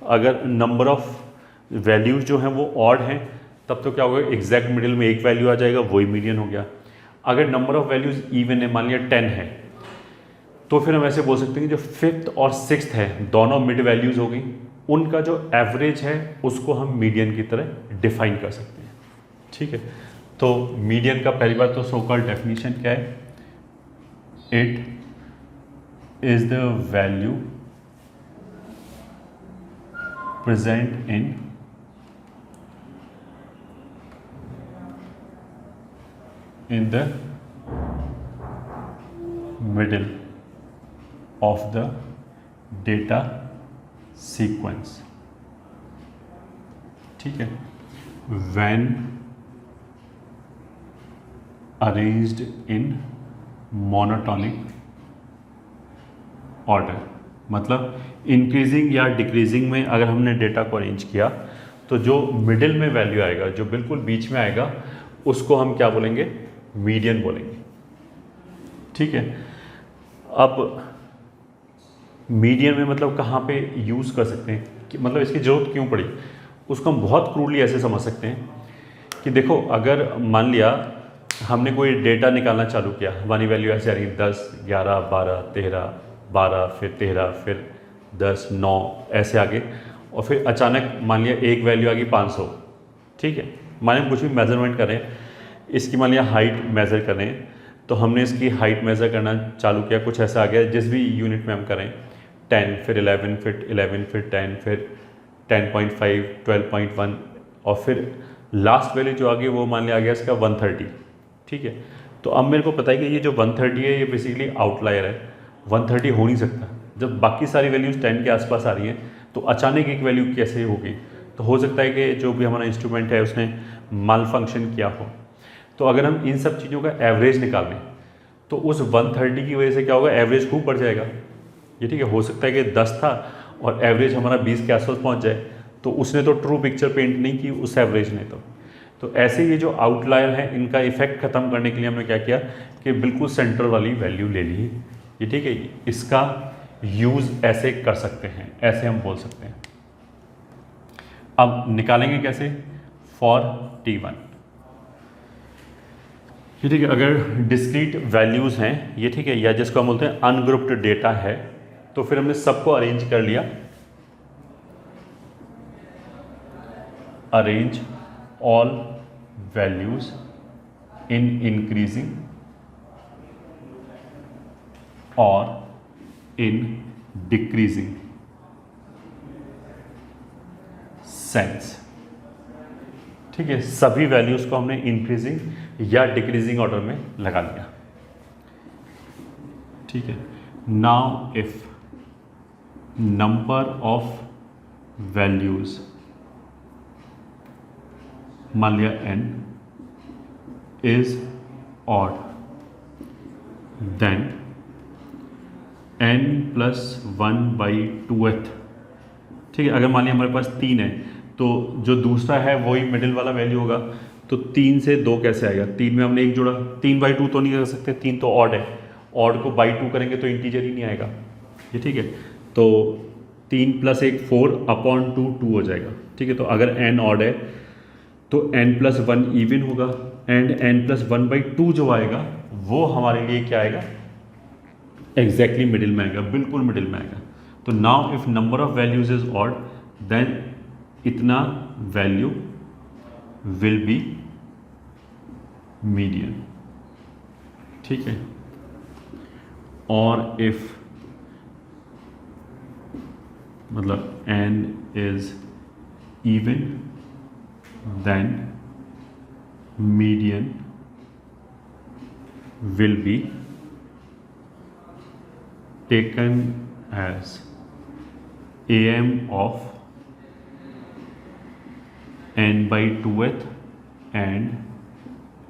अगर नंबर ऑफ वैल्यूज जो हैं वो ऑड हैं तब तो क्या होगा, एग्जैक्ट मिडिल में एक वैल्यू आ जाएगा, वही मीडियन हो गया। अगर नंबर ऑफ वैल्यूज इवन है, मान लिया 10 है, तो फिर हम ऐसे बोल सकते हैं कि जो 5th और 6th है दोनों मिड वैल्यूज हो गई, उनका जो एवरेज है उसको हम मीडियन की तरह डिफाइन कर सकते हैं। ठीक है, तो मीडियन का पहली बार तो सो कॉल्ड डेफिनेशन क्या है, it is the value present in the middle of the data sequence। ठीक है, when arranged in monotonic order। मतलब इंक्रीजिंग या डिक्रीजिंग में अगर हमने डेटा को अरेंज किया तो जो मिडिल में वैल्यू आएगा, जो बिल्कुल बीच में आएगा, उसको हम क्या बोलेंगे, मीडियन बोलेंगे। ठीक है, अब मीडियन में मतलब कहाँ पे यूज़ कर सकते हैं कि मतलब इसकी ज़रूरत क्यों पड़ी, उसको हम बहुत क्रूडली ऐसे समझ सकते हैं कि देखो, अगर मान लिया हमने कोई डेटा निकालना चालू किया, हमारी वैल्यू ऐसे आ रही 10, 11, 12, 13, 12, फिर 13, फिर 10, 9 ऐसे आगे, और फिर अचानक मान लिया एक वैल्यू आ गई 500। ठीक है, माने कुछ भी मेजरमेंट करें, इसकी मान लिया हाइट मेज़र करें, तो हमने इसकी हाइट मेज़र करना चालू किया, कुछ ऐसा आ गया जिस भी यूनिट में हम करें 10, फिर 11, फिर 11, फिर 10, फिर 10.5, 12.1 और फिर लास्ट वैल्यू जो आ गई वो मान लिया आ गया इसका 130। ठीक है, तो अब मेरे को पता है कि ये जो 130 है ये बेसिकली आउटलायर है, 130 हो नहीं सकता। जब बाकी सारी वैल्यूज़ 10 के आसपास आ रही हैं तो अचानक एक वैल्यू कैसे होगी? तो हो सकता है कि जो भी हमारा इंस्ट्रूमेंट है उसने माल फंक्शन किया हो। तो अगर हम इन सब चीज़ों का एवरेज निकाल लें तो उस 130 की वजह से क्या होगा, एवरेज खूब बढ़ जाएगा। ये ठीक है, हो सकता है कि 10 था और एवरेज हमारा 20 के आसपास पहुंच जाए, तो उसने तो ट्रू पिक्चर पेंट नहीं की उस एवरेज ने। तो ऐसे ये जो आउटलायर है इनका इफेक्ट ख़त्म करने के लिए हमने क्या किया कि बिल्कुल सेंटर वाली वैल्यू ले ली। ये ठीक है, इसका यूज़ ऐसे कर सकते हैं, ऐसे हम बोल सकते हैं। अब निकालेंगे कैसे? For T1। ये ठीक है, अगर डिस्क्रीट वैल्यूज़ हैं ये ठीक है, या जिसको हम बोलते हैं अनग्रुप्ड डेटा है, तो फिर हमने सबको अरेंज कर लिया। Arrange all values in increasing और इन डिक्रीजिंग सेंस। ठीक है, सभी वैल्यूज को हमने इंक्रीजिंग या डिक्रीजिंग ऑर्डर में लगा लिया। ठीक है, now if number of values मान लिया n is odd, then n plus 1/2th। ठीक है, अगर मान लिया हमारे पास 3 है तो जो दूसरा है वही मिडिल वाला वैल्यू होगा। तो 3 से 2 कैसे आएगा? 3 में हमने 1 जोड़ा, 3/2 तो नहीं कर सकते, 3 तो ऑड है, ऑड को बाई 2 करेंगे तो इंटीजर ही नहीं आएगा। ये ठीक है, तो 3 + 1 4/2 2 हो जाएगा। ठीक है, तो अगर n ऑड है तो n+1 इवन होगा एंड n+1/2 जो आएगा वो हमारे लिए क्या आएगा? एग्जैक्टली मिडिल में आएगा, बिल्कुल मिडिल में आएगा। तो now if number of values is odd then इतना वैल्यू विल बी मीडियन। ठीक है, और इफ मतलब n is even then median will be taken as am of n/2th and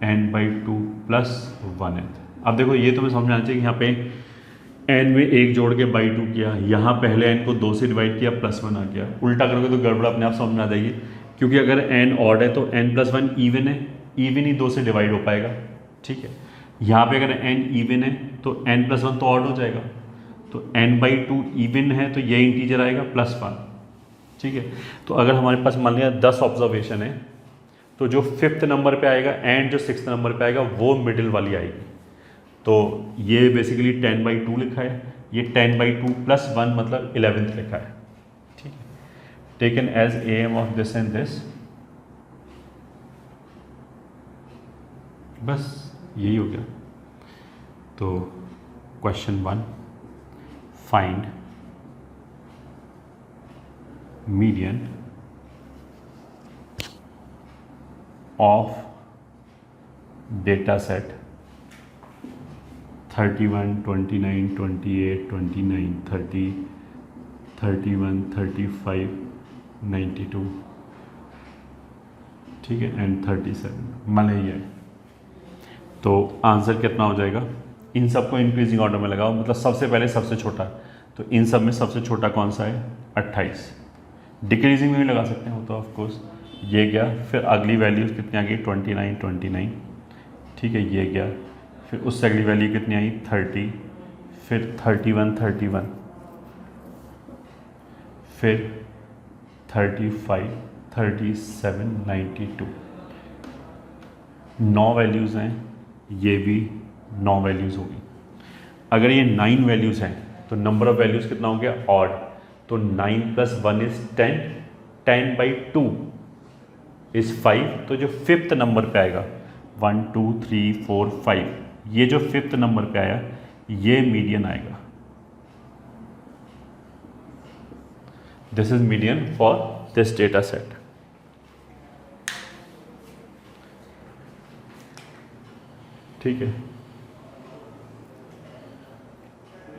n/2 + 1th। अब देखो ये तुम्हें समझ आना चाहिए कि यहाँ पे n में 1 जोड़ के /2 किया, यहाँ पहले n को 2 से डिवाइड किया +1 आ गया। उल्टा करोगे तो गड़बड़ अपने आप समझ में आ जाएगी, क्योंकि अगर n ऑड है तो n+1 इवन है, इवन ही 2 से डिवाइड हो पाएगा। ठीक है, यहाँ पे अगर n इवन है तो n+1 तो ऑड हो जाएगा, तो n/2 इवन है तो ये इंटीजर आएगा +1। ठीक है, तो अगर हमारे पास मान लिया 10 ऑब्जर्वेशन है तो जो 5th नंबर पे आएगा एंड जो 6th नंबर पे आएगा वो मिडिल वाली आएगी। तो ये बेसिकली 10/2 लिखा है, ये 10/2 + 1 मतलब 11th लिखा है। ठीक है, taken as am of this and this, बस यही हो गया। तो question 1, find median of data set 31, 29, 28, 29, 30, 31, 35, 92, ठीक है, एंड 37 मान लीजिए है। तो आंसर कितना हो जाएगा? इन सबको इंक्रीजिंग ऑर्डर में लगाओ, मतलब सबसे पहले सबसे छोटा, तो इन सब में सबसे छोटा कौन सा है? 28। डिक्रीजिंग में भी लगा सकते हैं वो तो ऑफ कोर्स, ये गया। फिर अगली वैल्यूज कितनी आ गई? 29, 29, ठीक है, ये गया। फिर उससे अगली वैल्यू कितनी आई? 30, फिर 31, 31, फिर 35, 37, 92। 9 वैल्यूज़ हैं, ये भी 9 वैल्यूज़ होगी। अगर ये 9 वैल्यूज़ हैं तो नंबर ऑफ वैल्यूज़ कितना हो गया? ऑड। तो 9 + 1 इज़ 10, 10/2 इज़ 5। तो जो 5th नंबर पे आएगा 1, 2, 3, 4, 5, ये जो 5th नंबर पे आया ये मीडियन आएगा। This is median for this data set. ठीक है,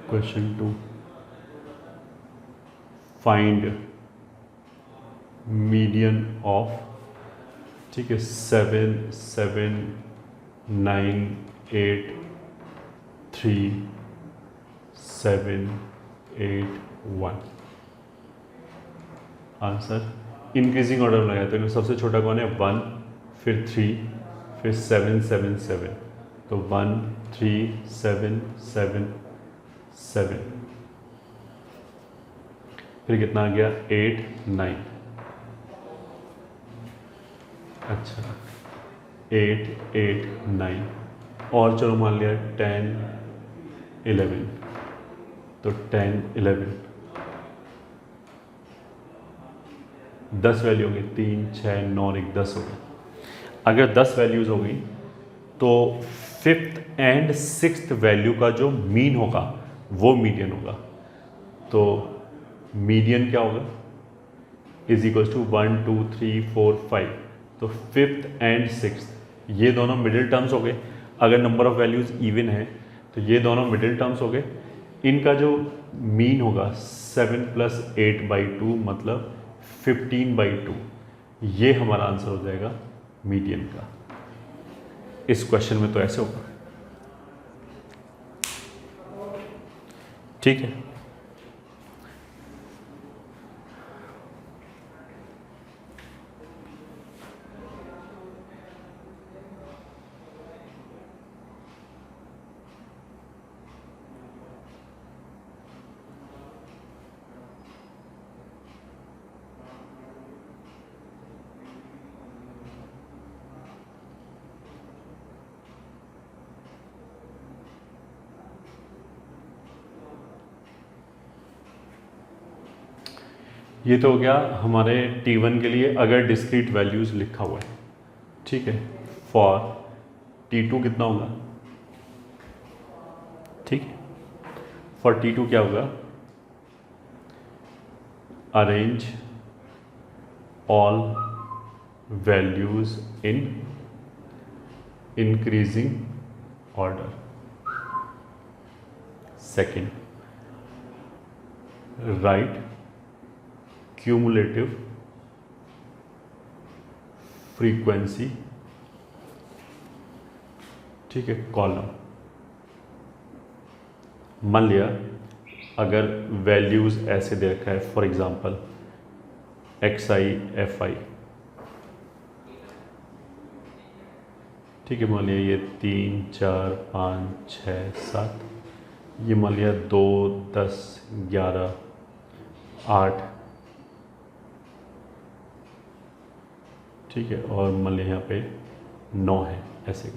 क्वेश्चन 2, फाइंड मीडियन ऑफ, ठीक है, 7 7 9 8 3 7 8 1। आंसर इंक्रीजिंग ऑर्डर में लगाया, तो इनमें सबसे छोटा कौन है? 1, फिर 3, फिर 7 7 7, तो 1 3 7 7 7, फिर कितना आ गया? 8 9। अच्छा, 8 8 9, और चलो मान लिया 10 11, तो 10 11, 10 वैल्यू हो गई, 3 6 9 1 10 हो गई। अगर 10 वैल्यूज़ हो गई तो 5th एंड 6th वैल्यू का जो मीन होगा वो मीडियन होगा। तो मीडियन क्या होगा? इज इक्वल्स टू 1 2 3 4 5, तो 5th एंड 6th ये दोनों मिडिल टर्म्स हो गए। अगर नंबर ऑफ वैल्यूज़ इवन है तो ये दोनों मिडिल टर्म्स हो गए। इनका जो मीन होगा 7 + 8/2 मतलब 15/2, ये हमारा आंसर हो जाएगा मीडियन का। इस क्वेश्चन में तो ऐसे होगा। ठीक है, ये तो हो गया हमारे T1 के लिए अगर डिस्क्रीट वैल्यूज़ लिखा हुआ है। ठीक है, फॉर T2 कितना होगा? ठीक है, फॉर T2 क्या होगा? Arrange all values in increasing order. Second, right cumulative frequency, ठीक है, कॉलम। मान लिया अगर वैल्यूज़ ऐसे दे रखा है, फॉर एग्जांपल XI FI, ठीक है, मान लिया ये 3 4 5 6 7, ये मान लिया 2 10 11 8, ठीक है, और मान लिया यहाँ पे 9 है, ऐसे।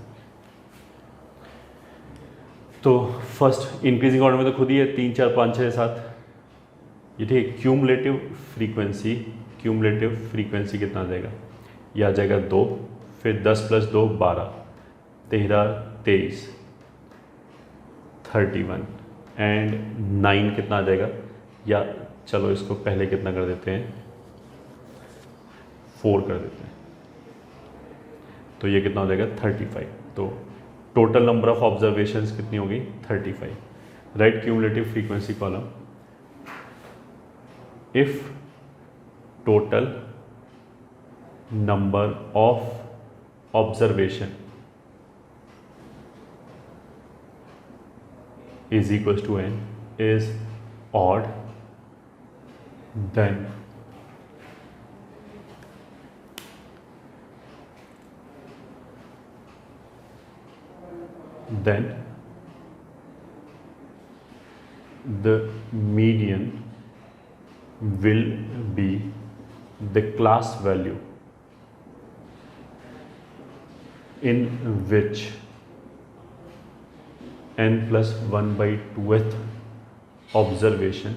तो फर्स्ट इंक्रीजिंग ऑर्डर में तो खुद ही है 3 4 5 6 7, ये ठीक है। क्यूमुलेटिव फ्रीक्वेंसी कितना आ जाएगा? ये आ जाएगा 2, फिर 10 + 2 12, 13 23 31 एंड 9 कितना आ जाएगा? या चलो इसको पहले कितना कर देते हैं, 4 कर देते हैं, तो ये कितना हो जाएगा? 35। तो टोटल नंबर ऑफ ऑब्जर्वेशंस कितनी होगी? 35। Right cumulative frequency column, if total number of observation is equals to n is odd, then the median will be the class value in which n + 1/2th observation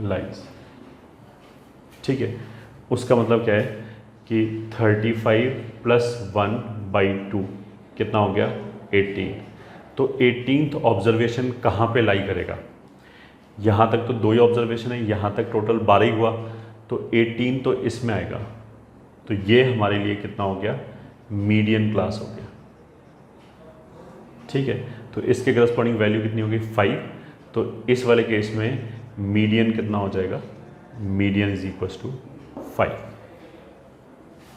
lies। ठीक है, उसका मतलब क्या है कि 35 + 1/2 कितना हो गया? 18। तो 18th ऑब्जर्वेशन कहाँ पे लाई करेगा? यहाँ तक तो 2 ही ऑब्जर्वेशन है, यहाँ तक टोटल 12 ही हुआ, तो 18 तो इसमें आएगा। तो ये हमारे लिए कितना हो गया, मीडियन क्लास हो गया। ठीक है, तो इसके करस्पॉन्डिंग वैल्यू कितनी होगी 5। तो इस वाले केस में मीडियन कितना हो जाएगा, मीडियन इज इक्वल टू 5।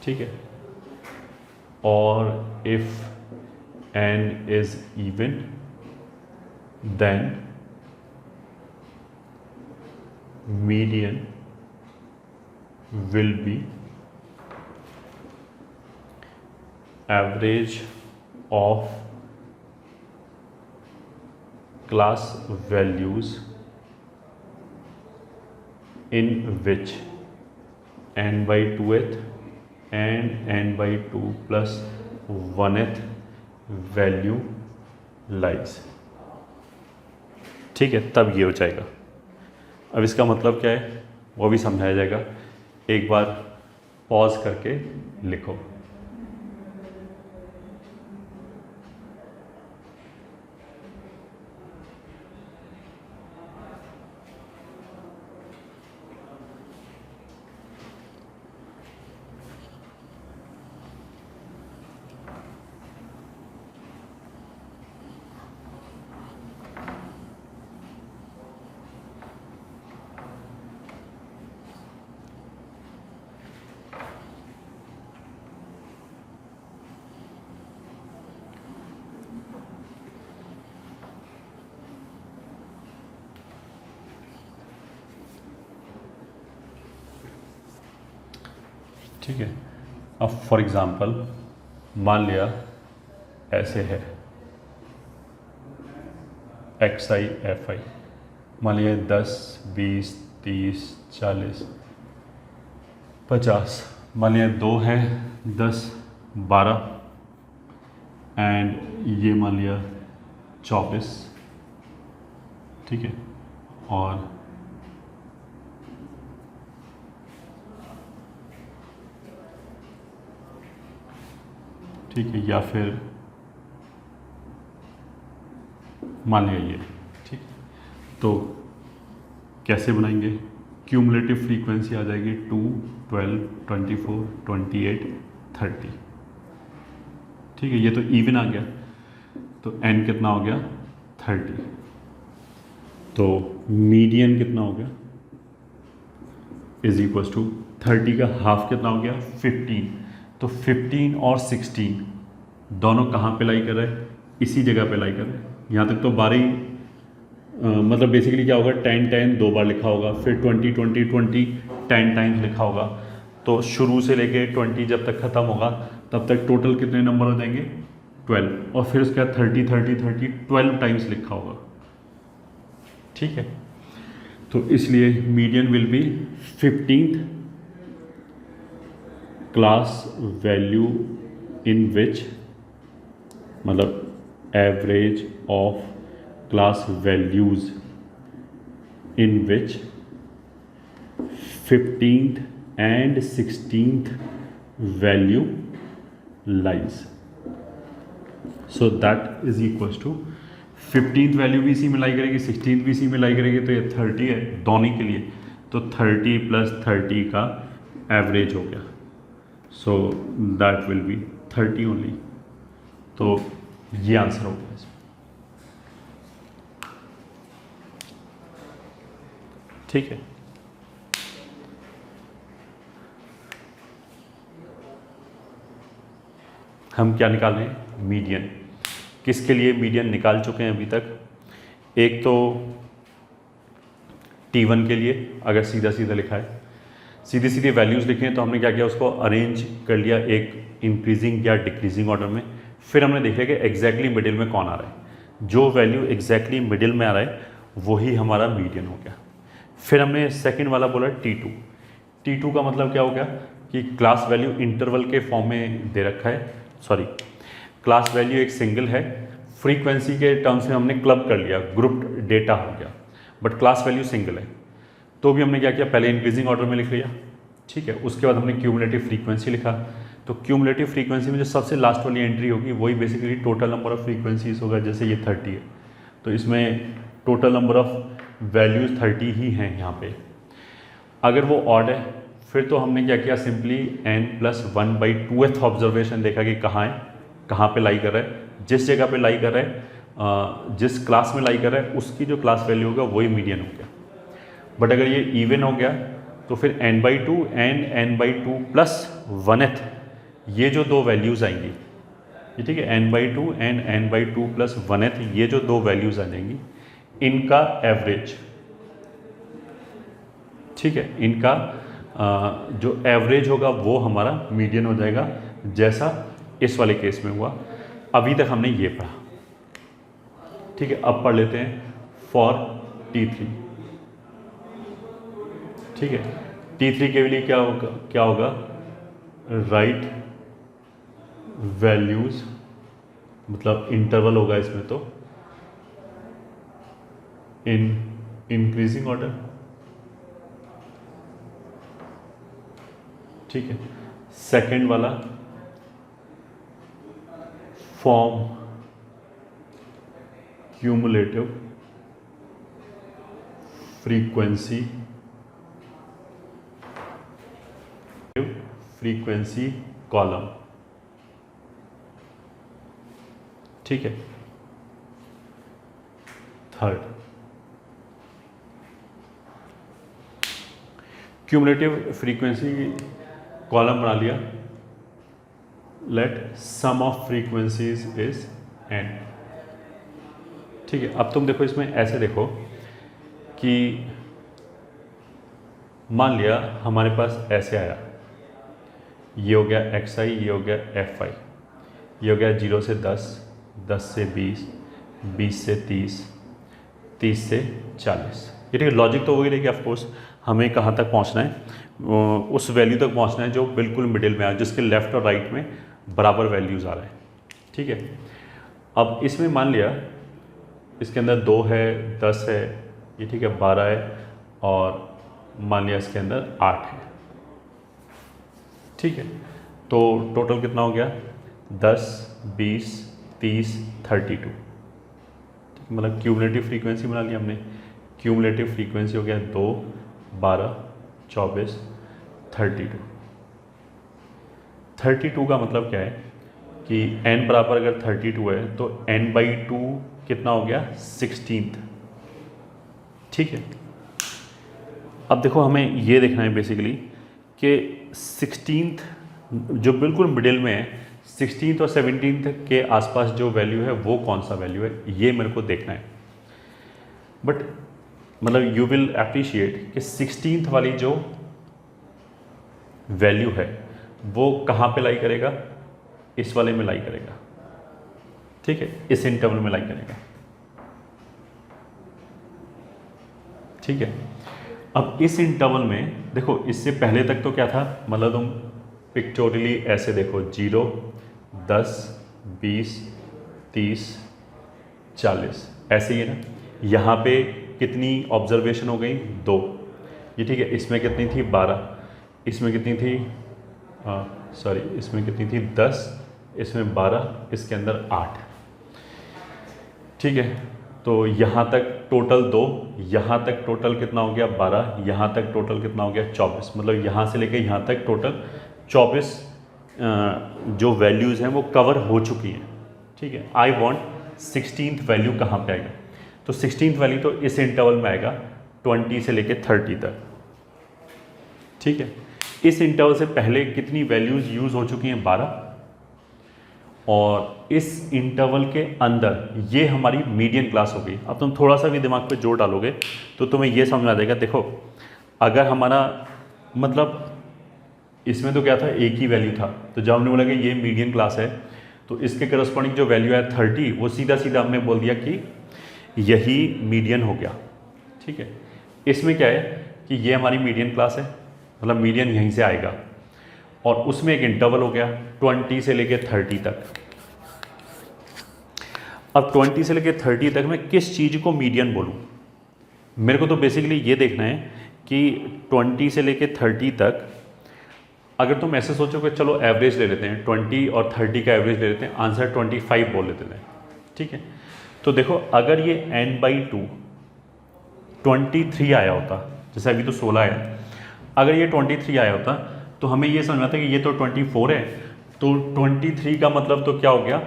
ठीक है, और if n is even then median will be average of class values in which n by 2th and n by 2 plus 1th value lies। ठीक है, तब ये हो जाएगा। अब इसका मतलब क्या है वो भी समझाया जाएगा, एक बार पॉज करके लिखो। ठीक है, अब फॉर एग्ज़ाम्पल मान लिया ऐसे है XI FI, मान लिया 10 20 30 40 50, मान लिया 2 है 10 12 एंड ये मान लिया 24। ठीक है, और ठीक है, या फिर मान लिया ये। ठीक, तो कैसे बनाएंगे, क्यूमुलेटिव फ्रीक्वेंसी आ जाएगी 2 12 24 28 30। ठीक है, ये तो इवन आ गया, तो n कितना हो गया 30। तो मीडियन कितना हो गया इज इक्वल टू 30 का हाफ कितना हो गया 15। तो 15 और 16 दोनों कहाँ पे लाई कर रहे हैं, इसी जगह पे लाई कर रहे हैं। यहाँ तक तो 12 मतलब बेसिकली क्या होगा 10 10 2 बार लिखा होगा, फिर 20 20 20 10 टाइम्स लिखा होगा। तो शुरू से लेके 20 जब तक ख़त्म होगा तब तक टोटल कितने नंबर हो जाएंगे 12, और फिर उसके बाद 30 30 30 12 टाइम्स लिखा होगा। ठीक है, तो इसलिए median will be 15th class value in which, मतलब average of class values in which 15th and 16th value lies। so that is equals to 15th value भी इसी में लाई करेगी, 16th भी इसी में लाई करेगी, तो ये 30 है दोनों के लिए, तो 30 + 30 का एवरेज हो गया। So that will be 30 only. तो ये आंसर हो गया इसमें। ठीक है, हम क्या निकाल रहे हैं, मीडियन। किसके लिए मीडियन निकाल चुके हैं अभी तक, एक तो T1 के लिए अगर सीधा सीधा लिखा है, सीधे सीधे वैल्यूज़ लिखे हैं, तो हमने क्या किया, उसको अरेंज कर लिया एक इंक्रीजिंग या डिक्रीजिंग ऑर्डर में। फिर हमने देख लिया कि एग्जैक्टली मिडिल में कौन आ रहा है, जो वैल्यू एग्जैक्टली मिडिल में आ रहा है वही हमारा मीडियन हो गया। फिर हमने सेकेंड वाला बोला T2। T2 का मतलब क्या हो गया कि क्लास वैल्यू इंटरवल के फॉर्म में दे रखा है, सॉरी क्लास वैल्यू एक सिंगल है, फ्रीक्वेंसी के टर्म्स में हमने क्लब कर लिया, ग्रुप्ड डेटा हो गया, बट क्लास वैल्यू सिंगल है। तो भी हमने क्या किया, पहले इंक्रीजिंग ऑर्डर में लिख लिया। ठीक है, उसके बाद हमने क्यूमुलेटिव फ्रीक्वेंसी लिखा। तो क्यूमुलेटिव फ्रीक्वेंसी में जो सबसे लास्ट वाली एंट्री होगी वही basically total number of frequencies होगा। जैसे ये 30 है, तो इसमें टोटल नंबर ऑफ वैल्यूज़ 30 ही हैं यहाँ पे। अगर वो ऑड है फिर तो हमने क्या किया, सिंपली n+1/2th ऑब्जर्वेशन देखा कि कहाँ है, कहाँ पे लाई कर रहा है, जिस जगह पे लाई कर रहा है, जिस क्लास में लाई कर रहा है उसकी जो क्लास वैल्यू होगा वही मीडियन हो गया। बट अगर ये इवन हो गया तो फिर n/2 एंड n/2 + 1th ये जो दो वैल्यूज़ आएंगी, ये ठीक है, n/2 एंड n/2 + 1th ये जो दो वैल्यूज़ आ जाएंगी, इनका एवरेज, ठीक है, इनका जो एवरेज होगा वो हमारा मीडियन हो जाएगा, जैसा इस वाले केस में हुआ। अभी तक हमने ये पढ़ा, ठीक है। अब पढ़ लेते हैं फॉर T3, ठीक है। T3 के लिए क्या होगा, राइट वैल्यूज, मतलब इंटरवल होगा इसमें तो इन इंक्रीजिंग ऑर्डर, ठीक है। सेकंड वाला फॉर्म क्यूमुलेटिव फ्रीक्वेंसी कॉलम, ठीक है। थर्ड क्यूमुलेटिव फ्रीक्वेंसी कॉलम बना लिया, let sum of frequencies is n, ठीक है। अब तुम देखो इसमें ऐसे देखो कि मान लिया हमारे पास ऐसे आया, ये हो गया xi, ये हो गया fi, ये हो गया 0 से 10, 10 से 20, 20 से 30, 30 से 40, ये ठीक है। लॉजिक तो वही रहेगी, ऑफकोर्स हमें कहाँ तक पहुँचना है, उस वैल्यू तक पहुँचना है जो बिल्कुल मिडिल में आ, जिसके लेफ़्ट और राइट में बराबर वैल्यूज़ आ रहे हैं, ठीक है। अब इसमें मान लिया इसके अंदर 2 है, 10 है, ये ठीक है, 12 है, और मान लिया इसके अंदर 8 है, ठीक है। तो टोटल कितना हो गया, 10, 20, 30, 32, मतलब क्यूमुलेटिव फ्रीक्वेंसी बना लिया हमने। क्यूमुलेटिव फ्रीक्वेंसी हो गया 2, 12, 24, 32। 32 का मतलब क्या है कि n बराबर अगर 32 है तो n/2 कितना हो गया, 16th, ठीक है। अब देखो हमें ये देखना है बेसिकली कि 16th जो बिल्कुल मिडिल में है, 16th और 17th के आसपास जो वैल्यू है वो कौन सा वैल्यू है, ये मेरे को देखना है। बट मतलब यू विल अप्रिशिएट कि 16th वाली जो वैल्यू है वो कहाँ पे लाई करेगा, इस वाले में लाई करेगा, ठीक है, इस इंटरवल में लाई करेगा, ठीक है। अब इस इंटरवल में देखो, इससे पहले तक तो क्या था, मतलब तुम पिक्चोरली ऐसे देखो, 0, 10, 20, 30, 40, ऐसे ही है ना। यहाँ पे कितनी ऑब्जर्वेशन हो गई, 2, ये ठीक है। इसमें कितनी थी, 12, इसमें कितनी थी, सॉरी इसमें कितनी थी, 10, इसमें 12, इसके अंदर 8, ठीक है। तो यहाँ तक टोटल 2, यहाँ तक टोटल कितना हो गया, 12, यहाँ तक टोटल कितना हो गया, 24, मतलब यहाँ से लेके यहाँ तक टोटल 24 जो वैल्यूज़ हैं वो कवर हो चुकी हैं, ठीक है। आई वांट 16th वैल्यू कहाँ पे आएगा, तो 16th वैल्यू तो इस इंटरवल में आएगा 20 से लेके 30 तक, ठीक है। इस इंटरवल से पहले कितनी वैल्यूज़ यूज़ हो चुकी हैं, 12, और इस इंटरवल के अंदर ये हमारी मीडियन क्लास हो गई। अब तुम थोड़ा सा भी दिमाग पे जोर डालोगे तो तुम्हें ये समझ में आ जाएगा। देखो अगर हमारा मतलब इसमें तो क्या था, एक ही वैल्यू था, तो जब हमने बोला कि ये मीडियन क्लास है तो इसके करस्पॉन्डिंग जो वैल्यू है 30, वो सीधा सीधा हमने बोल दिया कि यही मीडियन हो गया, ठीक है। इसमें क्या है कि ये हमारी मीडियन क्लास है, मतलब मीडियन यहीं से आएगा, और उसमें एक इंटरवल हो गया 20 से लेके 30 तक। अब 20 से लेके 30 तक मैं किस चीज़ को मीडियन बोलूँ, मेरे को तो बेसिकली ये देखना है कि 20 से लेके 30 तक अगर तुम ऐसे सोचो कि चलो एवरेज ले लेते हैं, 20 और 30 का एवरेज ले लेते हैं, आंसर 25 बोल लेते हैं, ठीक है। तो देखो अगर ये n/2 23 आया होता, जैसे अभी तो 16 आया, अगर ये 23 आया होता तो हमें ये समझ में आता कि ये तो 24 है, तो 23 का मतलब तो क्या हो गया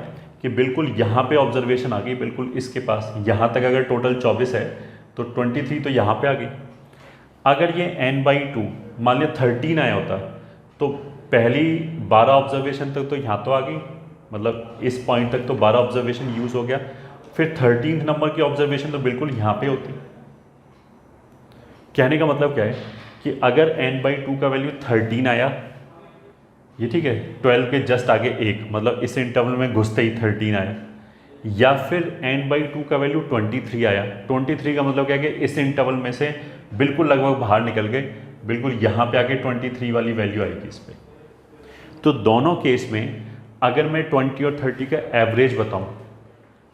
कि बिल्कुल यहाँ पे ऑब्जर्वेशन आ गई, बिल्कुल इसके पास, यहाँ तक अगर टोटल 24 है तो 23 तो यहाँ पे आ गई। अगर ये n/2 मान लिया 13 आया होता तो पहली 12 ऑब्जर्वेशन तक तो यहाँ तो आ गई, मतलब इस पॉइंट तक तो 12 ऑब्जर्वेशन यूज़ हो गया, फिर 13th नंबर की ऑब्जर्वेशन तो बिल्कुल यहाँ पे होती। कहने का मतलब क्या है कि अगर n/2 का वैल्यू 13 आया, ये ठीक है, 12 के जस्ट आगे 1, मतलब इस इंटरवल में घुसते ही 13 आया, या फिर n/2 का वैल्यू 23 आया। 23 का मतलब क्या है कि इस इंटरवल में से बिल्कुल लगभग बाहर निकल गए, बिल्कुल यहाँ पे आके 23 वाली वैल्यू आएगी इस पर। तो दोनों केस में अगर मैं 20 और 30 का एवरेज बताऊं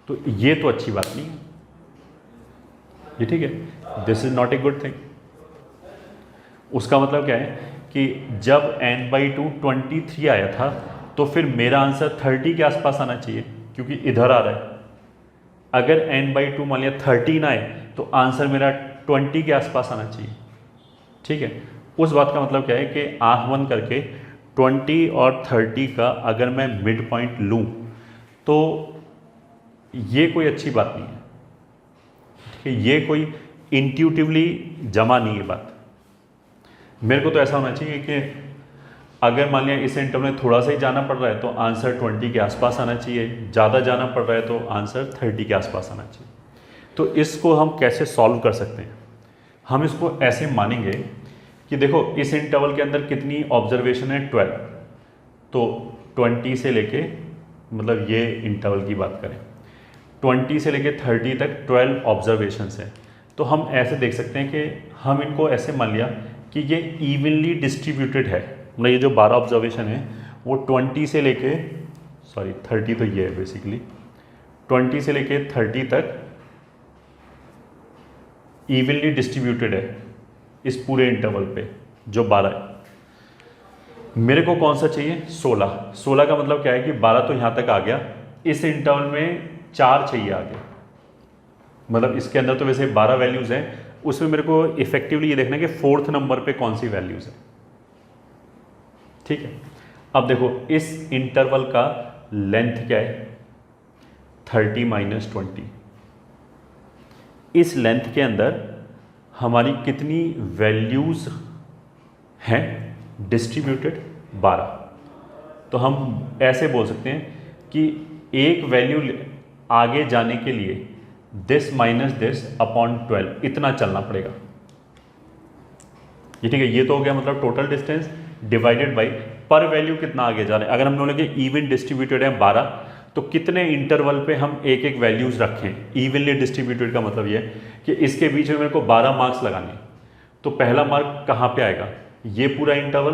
तो ये तो अच्छी बात नहीं है, ये ठीक है, this is not a good thing. उसका मतलब क्या है कि जब n/2 23 आया था तो फिर मेरा आंसर 30 के आसपास आना चाहिए, क्योंकि इधर आ रहा है। अगर n/2 मान लिया 13 आए तो आंसर मेरा 20 के आसपास आना चाहिए, ठीक है। उस बात का मतलब क्या है कि आँख बंद करके 20 और 30 का अगर मैं मिड पॉइंट लूँ तो ये कोई अच्छी बात नहीं है, ठीक है, ये कोई इंट्यूटिवली जमा नहीं है बात। मेरे को तो ऐसा होना चाहिए कि अगर मान लिया इस इंटरवल में थोड़ा सा ही जाना पड़ रहा है तो आंसर 20 के आसपास आना चाहिए, ज़्यादा जाना पड़ रहा है तो आंसर 30 के आसपास आना चाहिए। तो इसको हम कैसे सॉल्व कर सकते हैं? हम इसको ऐसे मानेंगे कि देखो इस इंटरवल के अंदर कितनी ऑब्जर्वेशन है, 12, तो 20 से लेके, मतलब ये इंटरवल की बात करें, 20 से लेके 30 तक 12 ऑब्जर्वेशंस हैं। तो हम ऐसे देख सकते हैं कि हम इनको ऐसे मान लिया कि ये इवनली डिस्ट्रीब्यूटेड है, मतलब ये जो 12 ऑब्जर्वेशन है वो 20 से लेके 30 तो ये है बेसिकली, 20 से लेके 30 तक इवनली डिस्ट्रीब्यूटेड है इस पूरे इंटरवल पे जो 12 है। मेरे को कौन सा चाहिए? 16 का मतलब क्या है कि 12 तो यहाँ तक आ गया, इस इंटरवल में 4 चाहिए आगे, मतलब इसके अंदर तो वैसे 12 वैल्यूज़ हैं, उसमें मेरे को इफेक्टिवली ये देखना है कि 4th नंबर पे कौन सी वैल्यूज़ है, ठीक है। अब देखो इस इंटरवल का लेंथ क्या है? 30 - 20। इस लेंथ के अंदर हमारी कितनी वैल्यूज़ हैं डिस्ट्रीब्यूटेड? 12। तो हम ऐसे बोल सकते हैं कि एक वैल्यू आगे जाने के लिए दिस माइनस दिस अपॉन 12 इतना चलना पड़ेगा, ये ठीक है। ये तो हो गया मतलब टोटल डिस्टेंस डिवाइडेड बाई पर वैल्यू कितना आगे जा रहे हैं। अगर हम बोलेंगे इवन डिस्ट्रीब्यूटेड है 12, तो कितने इंटरवल पे हम एक एक वैल्यूज़ रखें। इवनली डिस्ट्रीब्यूटेड का मतलब ये है कि इसके बीच में मेरे को 12 मार्क्स लगाने, तो पहला मार्क कहाँ पे आएगा? ये पूरा इंटरवल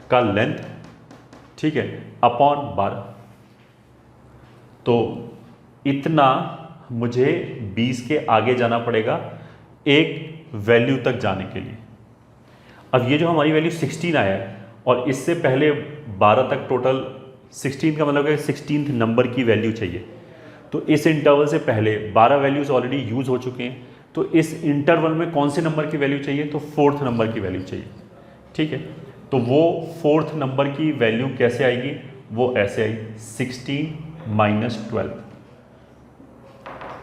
का लेंथ, ठीक है, अपॉन 12। तो इतना मुझे 20 के आगे जाना पड़ेगा एक वैल्यू तक जाने के लिए। अब ये जो हमारी वैल्यू 16 आया है और इससे पहले 12 तक टोटल 16 का मतलब है 16th नंबर की वैल्यू चाहिए, तो इस इंटरवल से पहले 12 वैल्यूज़ ऑलरेडी यूज़ हो चुके हैं, तो इस इंटरवल में कौन से नंबर की वैल्यू चाहिए? तो 4th नंबर की वैल्यू चाहिए, ठीक है। तो वो 4th नंबर की वैल्यू कैसे आएगी? वो ऐसे आई 16 - 12,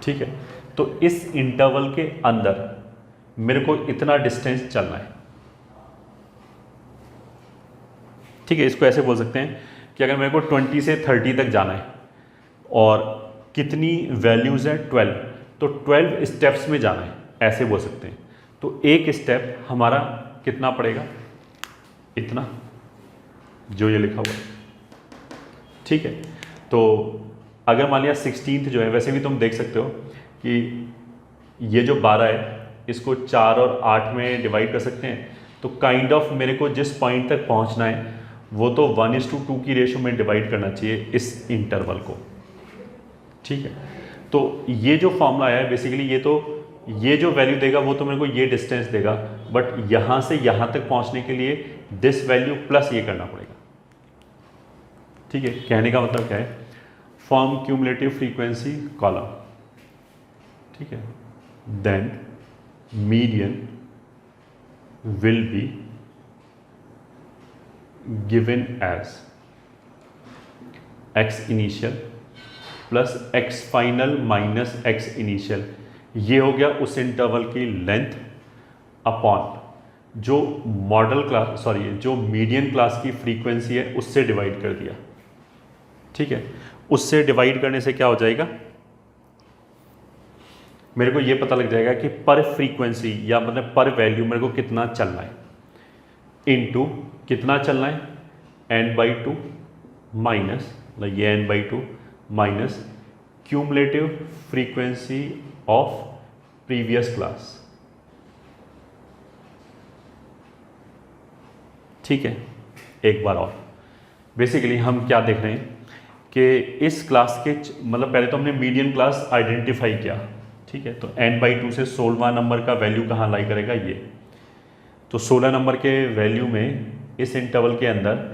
ठीक है। तो इस इंटरवल के अंदर मेरे को इतना डिस्टेंस चलना है, ठीक है। इसको ऐसे बोल सकते हैं कि अगर मेरे को 20 से 30 तक जाना है और कितनी वैल्यूज़ है? 12, तो 12 स्टेप्स में जाना है, ऐसे बोल सकते हैं। तो एक स्टेप हमारा कितना पड़ेगा? इतना, जो ये लिखा हुआ है, ठीक है। तो अगर मान लिया 16th जो है, वैसे भी तुम देख सकते हो कि ये जो 12 है इसको 4 और 8 में डिवाइड कर सकते हैं, तो काइंड ऑफ मेरे को जिस पॉइंट तक पहुंचना है वो तो 1:2 की रेशो में डिवाइड करना चाहिए इस इंटरवल को, ठीक है। तो ये जो फॉर्मूला है बेसिकली, ये जो वैल्यू देगा वो तो मेरे को ये डिस्टेंस देगा, बट यहाँ से यहाँ तक पहुँचने के लिए दिस वैल्यू प्लस ये करना पड़ेगा, ठीक है। कहने का मतलब क्या है? फॉर्म क्यूमुलेटिव फ्रीक्वेंसी कॉलम, ठीक है, then median will be given as x initial plus x final minus x initial. ये हो गया उस इंटरवल की लेंथ अपॉन जो मॉडल क्लास जो मीडियन क्लास की फ्रीक्वेंसी है उससे डिवाइड कर दिया। ठीक है, उससे डिवाइड करने से क्या हो जाएगा, मेरे को ये पता लग जाएगा कि पर फ्रीक्वेंसी या मतलब पर वैल्यू मेरे को कितना चलना है, इनटू कितना चलना है n/2 माइनस ये n/2 minus cumulative frequency of previous class. ठीक है, एक बार और बेसिकली हम क्या देख रहे हैं कि इस क्लास के मतलब पहले तो हमने मीडियन क्लास आइडेंटिफाई किया। ठीक है, तो n/2 से 16वां नंबर का वैल्यू कहाँ लाई करेगा, ये तो 16 नंबर के वैल्यू में इस इंटरवल के अंदर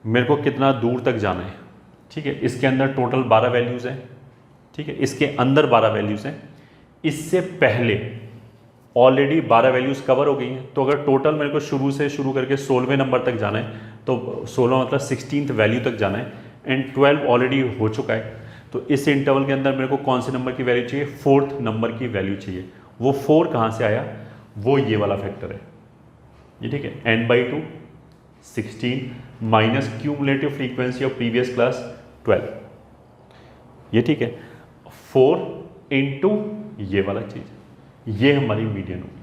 मेरे को कितना दूर तक जाना है। ठीक है, इसके अंदर टोटल 12 वैल्यूज़ हैं। ठीक है, इसके अंदर 12 वैल्यूज़ हैं। इससे पहले ऑलरेडी 12 वैल्यूज़ कवर हो गई हैं। तो अगर टोटल मेरे को शुरू करके 16वें नंबर तक जाना है तो 16 मतलब 16th वैल्यू तक जाना है एंड 12 ऑलरेडी हो चुका है। तो इस इंटरवल के अंदर मेरे को कौन से नंबर की वैल्यू चाहिए, 4th नंबर की वैल्यू चाहिए। वो 4 कहाँ से आया, वो ये वाला फैक्टर है ये। ठीक है, n/2 16 minus cumulative frequency of previous class 12, ये ठीक है, 4 इंटू ये वाला चीज, ये हमारी मीडियन होगी।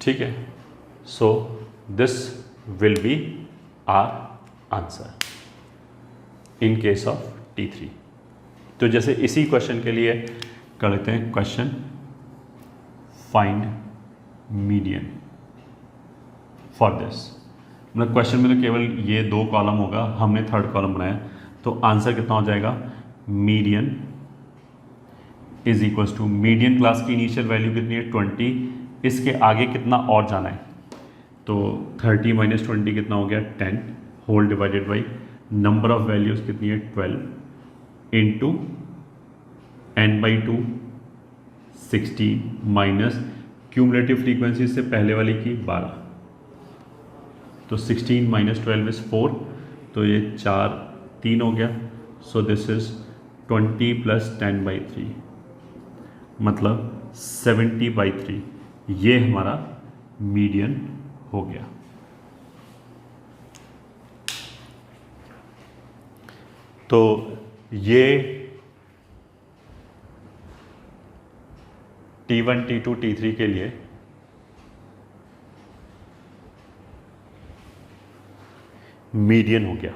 ठीक है, so this will be our answer in case of T3। तो जैसे इसी क्वेश्चन के लिए कर लेते हैं question find median for this. मतलब क्वेश्चन में तो केवल ये 2 कॉलम होगा, हमने 3rd कॉलम बनाया, तो आंसर कितना हो जाएगा, median is equals to median class की इनिशियल वैल्यू कितनी है 20, इसके आगे कितना और जाना है, तो 30 माइनस 20 कितना हो गया 10 whole divided by number of values कितनी है 12 into n/2 16 minus cumulative frequency से पहले वाली की 12, तो 16 माइनस 12 इज 4, तो ये 3 हो गया। सो दिस इज 20 प्लस 10/3 मतलब 70/3, ये हमारा मीडियन हो गया। तो ये T1 T2 T3 के लिए मीडियन हो गया।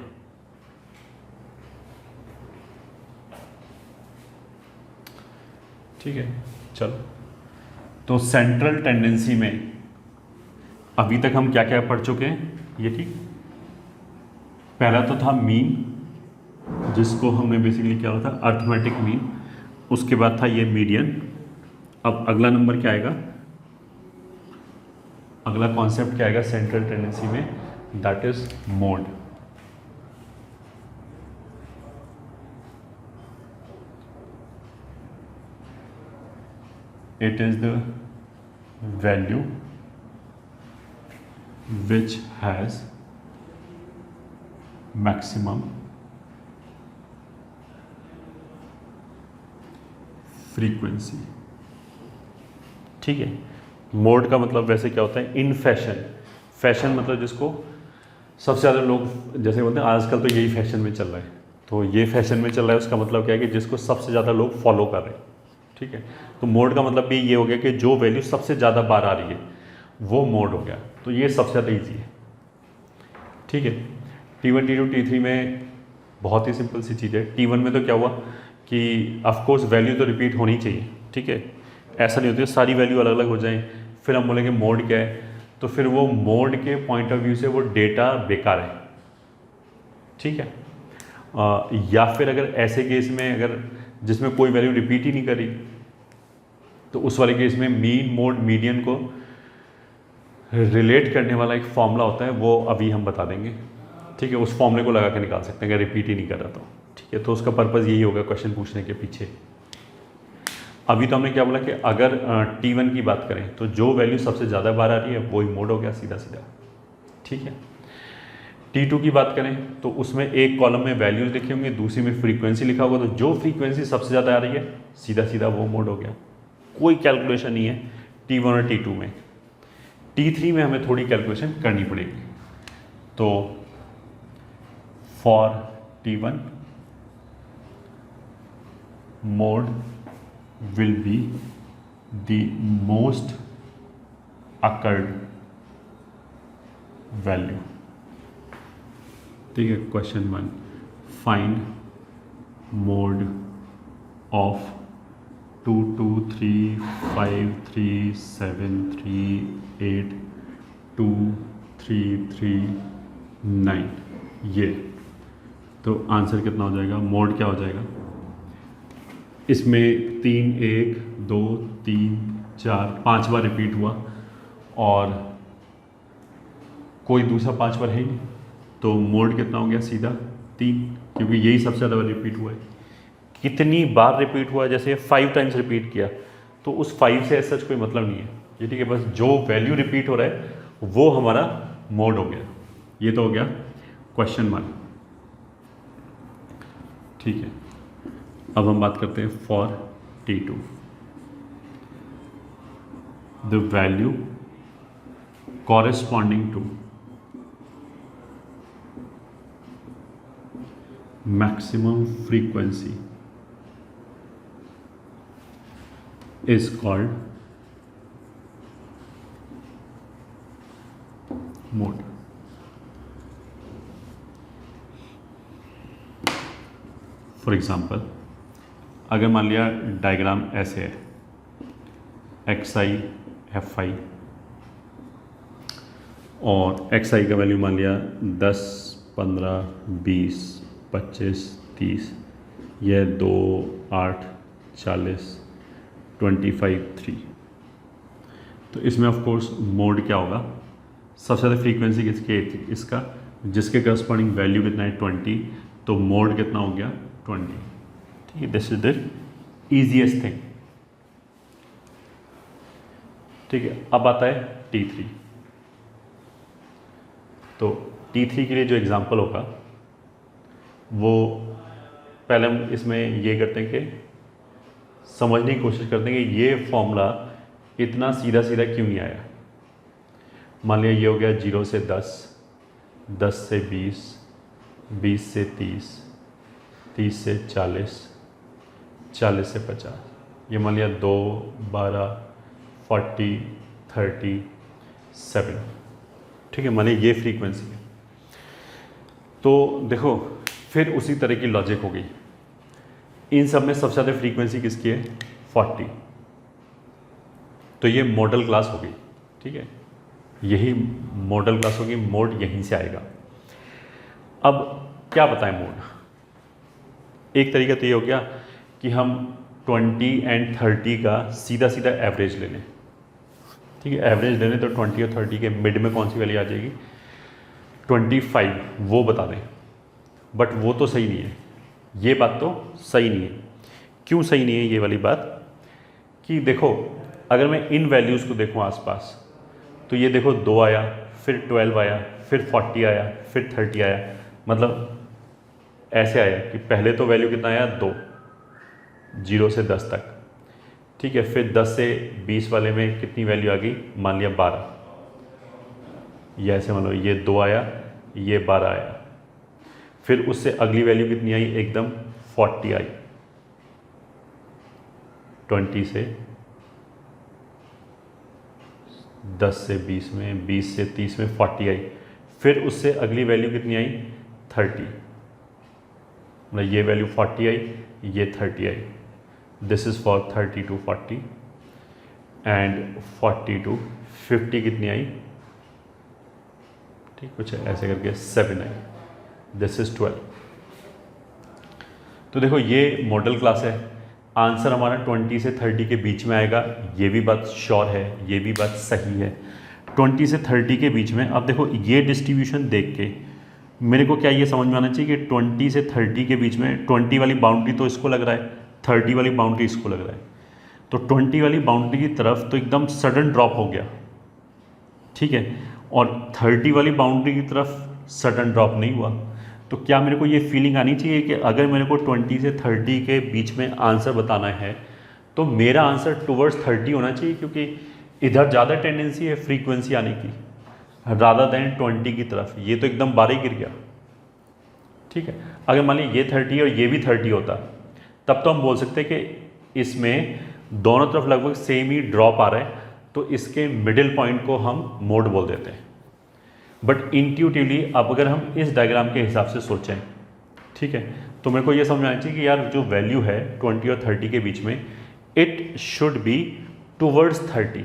ठीक है, चलो, तो सेंट्रल टेंडेंसी में अभी तक हम क्या क्या पढ़ चुके हैं, ये ठीक। पहला तो था मीन, जिसको हमने बेसिकली क्या होता है अर्थमेटिक मीन, उसके बाद था ये मीडियन। अब अगला नंबर क्या आएगा, अगला कॉन्सेप्ट क्या आएगा सेंट्रल टेंडेंसी में, that is mode. It is the value which has maximum frequency। ठीक है, मोड का मतलब वैसे क्या होता है, इन फैशन। फैशन मतलब जिसको सबसे ज़्यादा लोग जैसे बोलते हैं आजकल तो यही फैशन में चल रहा है, तो ये फैशन में चल रहा है उसका मतलब क्या है कि जिसको सबसे ज़्यादा लोग फॉलो कर रहे हैं। ठीक है, तो मोड का मतलब भी ये हो गया कि जो वैल्यू सबसे ज़्यादा बार आ रही है वो मोड हो गया। तो ये सबसे ज़्यादा ईजी है। ठीक है, T1 T2 T3 में बहुत ही सिंपल सी चीज़ है। T1 में तो क्या हुआ कि ऑफकोर्स वैल्यू तो रिपीट होनी चाहिए। ठीक है, ऐसा नहीं होता सारी वैल्यू अलग अलग हो जाएं फिर हम बोलेंगे मोड क्या है, तो फिर वो मोड के पॉइंट ऑफ व्यू से वो डेटा बेकार है। ठीक है, या फिर अगर ऐसे केस में अगर जिसमें कोई वैल्यू रिपीट ही नहीं करी, तो उस वाले केस में मीन मोड मीडियन को रिलेट करने वाला एक फॉर्मूला होता है, वो अभी हम बता देंगे, ठीक है। उस फॉर्मूले को लगा के निकाल सकते हैं अगर रिपीट ही नहीं कर रहा तो, ठीक है। तो उसका पर्पज़ यही होगा क्वेश्चन पूछने के पीछे। अभी तो हमने क्या बोला कि अगर T1 की बात करें तो जो वैल्यू सबसे ज़्यादा बार आ रही है वही मोड हो गया सीधा सीधा, ठीक है। T2 की बात करें तो उसमें एक कॉलम में वैल्यूज लिखे होंगे, दूसरी में फ्रीक्वेंसी लिखा होगा, तो जो फ्रीक्वेंसी सबसे ज़्यादा आ रही है सीधा सीधा वो मोड हो गया, कोई कैलकुलेशन नहीं है T1 और T2 में। T3 में हमें थोड़ी कैलकुलेशन करनी पड़ेगी। तो for T1 mode will be the most occurred value, ठीक है। क्वेश्चन 1, फाइंड मोड ऑफ 2 2 3 5 3 7 3 8 2 3 3 9, ये तो आंसर कितना हो जाएगा, मोड क्या हो जाएगा इसमें 3 1 2 3 4 5 बार रिपीट हुआ और कोई दूसरा 5 बार है ही नहीं, तो मोड कितना हो गया सीधा 3, क्योंकि यही सबसे ज़्यादा बार रिपीट हुआ है। कितनी बार रिपीट हुआ, जैसे 5 टाइम्स रिपीट किया तो उस 5 से सच कोई मतलब नहीं है ये, ठीक है। बस जो वैल्यू रिपीट हो रहा है वो हमारा मोड हो गया। ये तो हो गया क्वेश्चन 1, ठीक है। अब हम बात करते हैं for T2, the value corresponding to maximum frequency is called mode. For example, अगर मान लिया डायग्राम ऐसे है, XI FI और XI का वैल्यू मान लिया 10 15 20 25 30, यह 2 8 40 25 3, तो इसमें ऑफ कोर्स मोड क्या होगा, सबसे ज़्यादा फ्रीक्वेंसी किसकी है, इसका, जिसके करस्पॉन्डिंग वैल्यू कितना है 20, तो मोड कितना हो गया 20, ठीक है। This is the easiest thing, ठीक है। अब आता है T3, तो T3 के लिए जो एग्जांपल होगा वो पहले हम इसमें ये करते हैं कि समझने की कोशिश करते हैं कि ये फॉर्मूला इतना सीधा सीधा क्यों नहीं आया। मान लिया ये हो गया 0 से 10, 10 से 20, 20 से 30, 30 से 40, 40 से 50, ये मान लिया 2 12 40 30 7, ठीक है। मान लिया ये फ्रीक्वेंसी है। तो देखो फिर उसी तरह की लॉजिक हो गई, इन सब में सबसे ज़्यादा फ्रीक्वेंसी किसकी है 40, तो ये मॉडल क्लास हो गई, ठीक है। यही मॉडल क्लास होगी, मोड यहीं से आएगा। अब क्या बताएं मोड, एक तरीका तो ये हो गया कि हम 20 एंड 30 का सीधा सीधा एवरेज ले लें, ठीक है। एवरेज ले लें तो 20 और 30 के मिड में कौन सी वैल्यू आ जाएगी 25, वो बता दें। बट वो तो सही नहीं है, ये बात तो सही नहीं है। क्यों सही नहीं है ये वाली बात, कि देखो अगर मैं इन वैल्यूज़ को देखूँ आसपास, तो ये देखो 2 आया, फिर 12 आया, फिर 40 आया, फिर 30 आया, मतलब ऐसे आया कि पहले तो वैल्यू कितना आया 2, 0 से 10 तक, ठीक है। फिर 10 से 20 वाले में कितनी वैल्यू आ गई, मान लिया 12, ये ऐसे मान लो ये 2 आया, ये 12 आया, फिर उससे अगली वैल्यू कितनी आई, एकदम 40 आई, 20 से 10 से 20 में, 20 से 30 में 40 आई, फिर उससे अगली वैल्यू कितनी आई 30, मतलब ये वैल्यू 40 आई, ये 30 आई। This is for 30 to 40 and 40 to 50 कितनी आई, ठीक, कुछ ऐसे करके 7 आई। This is 12। तो देखो ये मॉडल क्लास है, आंसर हमारा 20 से 30 के बीच में आएगा, ये भी बात श्योर है, ये भी बात सही है। 20 से 30 के बीच में। अब देखो ये डिस्ट्रीब्यूशन देख के मेरे को क्या ये समझ में आना चाहिए कि 20 से 30 के बीच में 20 वाली बाउंड्री तो इसको लग रहा है, 30 वाली बाउंड्री इसको लग रहा है, तो 20 वाली बाउंड्री की तरफ तो एकदम सडन ड्रॉप हो गया, ठीक है, और 30 वाली बाउंड्री की तरफ सडन ड्रॉप नहीं हुआ। तो क्या मेरे को ये फीलिंग आनी चाहिए कि अगर मेरे को 20 से 30 के बीच में आंसर बताना है तो मेरा आंसर टुवर्ड्स 30 होना चाहिए, क्योंकि इधर ज़्यादा टेंडेंसी है फ्रीक्वेंसी आने की रादर देन 20 की तरफ। ये तो एकदम बारीक गिर गया, ठीक है। अगर मान लीजिए ये 30 और ये भी 30 होता तब तो हम बोल सकते हैं कि इसमें दोनों तरफ लगभग सेम ही ड्रॉप आ रहा है, तो इसके मिडिल पॉइंट को हम मोड बोल देते हैं। बट इंट्यूटिवली अब अगर हम इस डायग्राम के हिसाब से सोचें, ठीक है, तो मेरे को ये समझ में आना चाहिए कि यार जो वैल्यू है 20 और 30 के बीच में इट शुड बी टूवर्ड्स 30,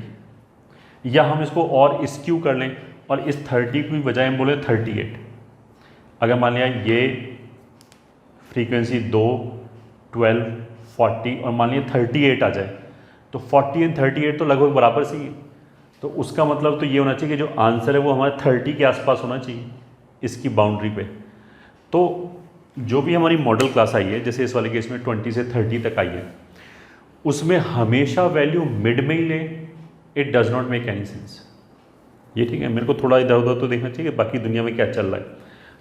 या हम इसको और स्क्यू कर लें और इस 30 की बजाय हम बोले 38। अगर मान लिया ये फ्रीक्वेंसी 2, 12, 40 और मान लिया 38 आ जाए, तो 40 एंड 38 तो लगभग बराबर सी है। तो उसका मतलब तो ये होना चाहिए कि जो आंसर है वो हमारे 30 के आसपास होना चाहिए इसकी बाउंड्री पे। तो जो भी हमारी मॉडल क्लास आई है, जैसे इस वाले केस में 20 से 30 तक आई है, उसमें हमेशा वैल्यू मिड में ही ले, it does not make any sense. ये ठीक है, मेरे को थोड़ा इधर उधर तो देखना चाहिए बाकी दुनिया में क्या चल रहा है।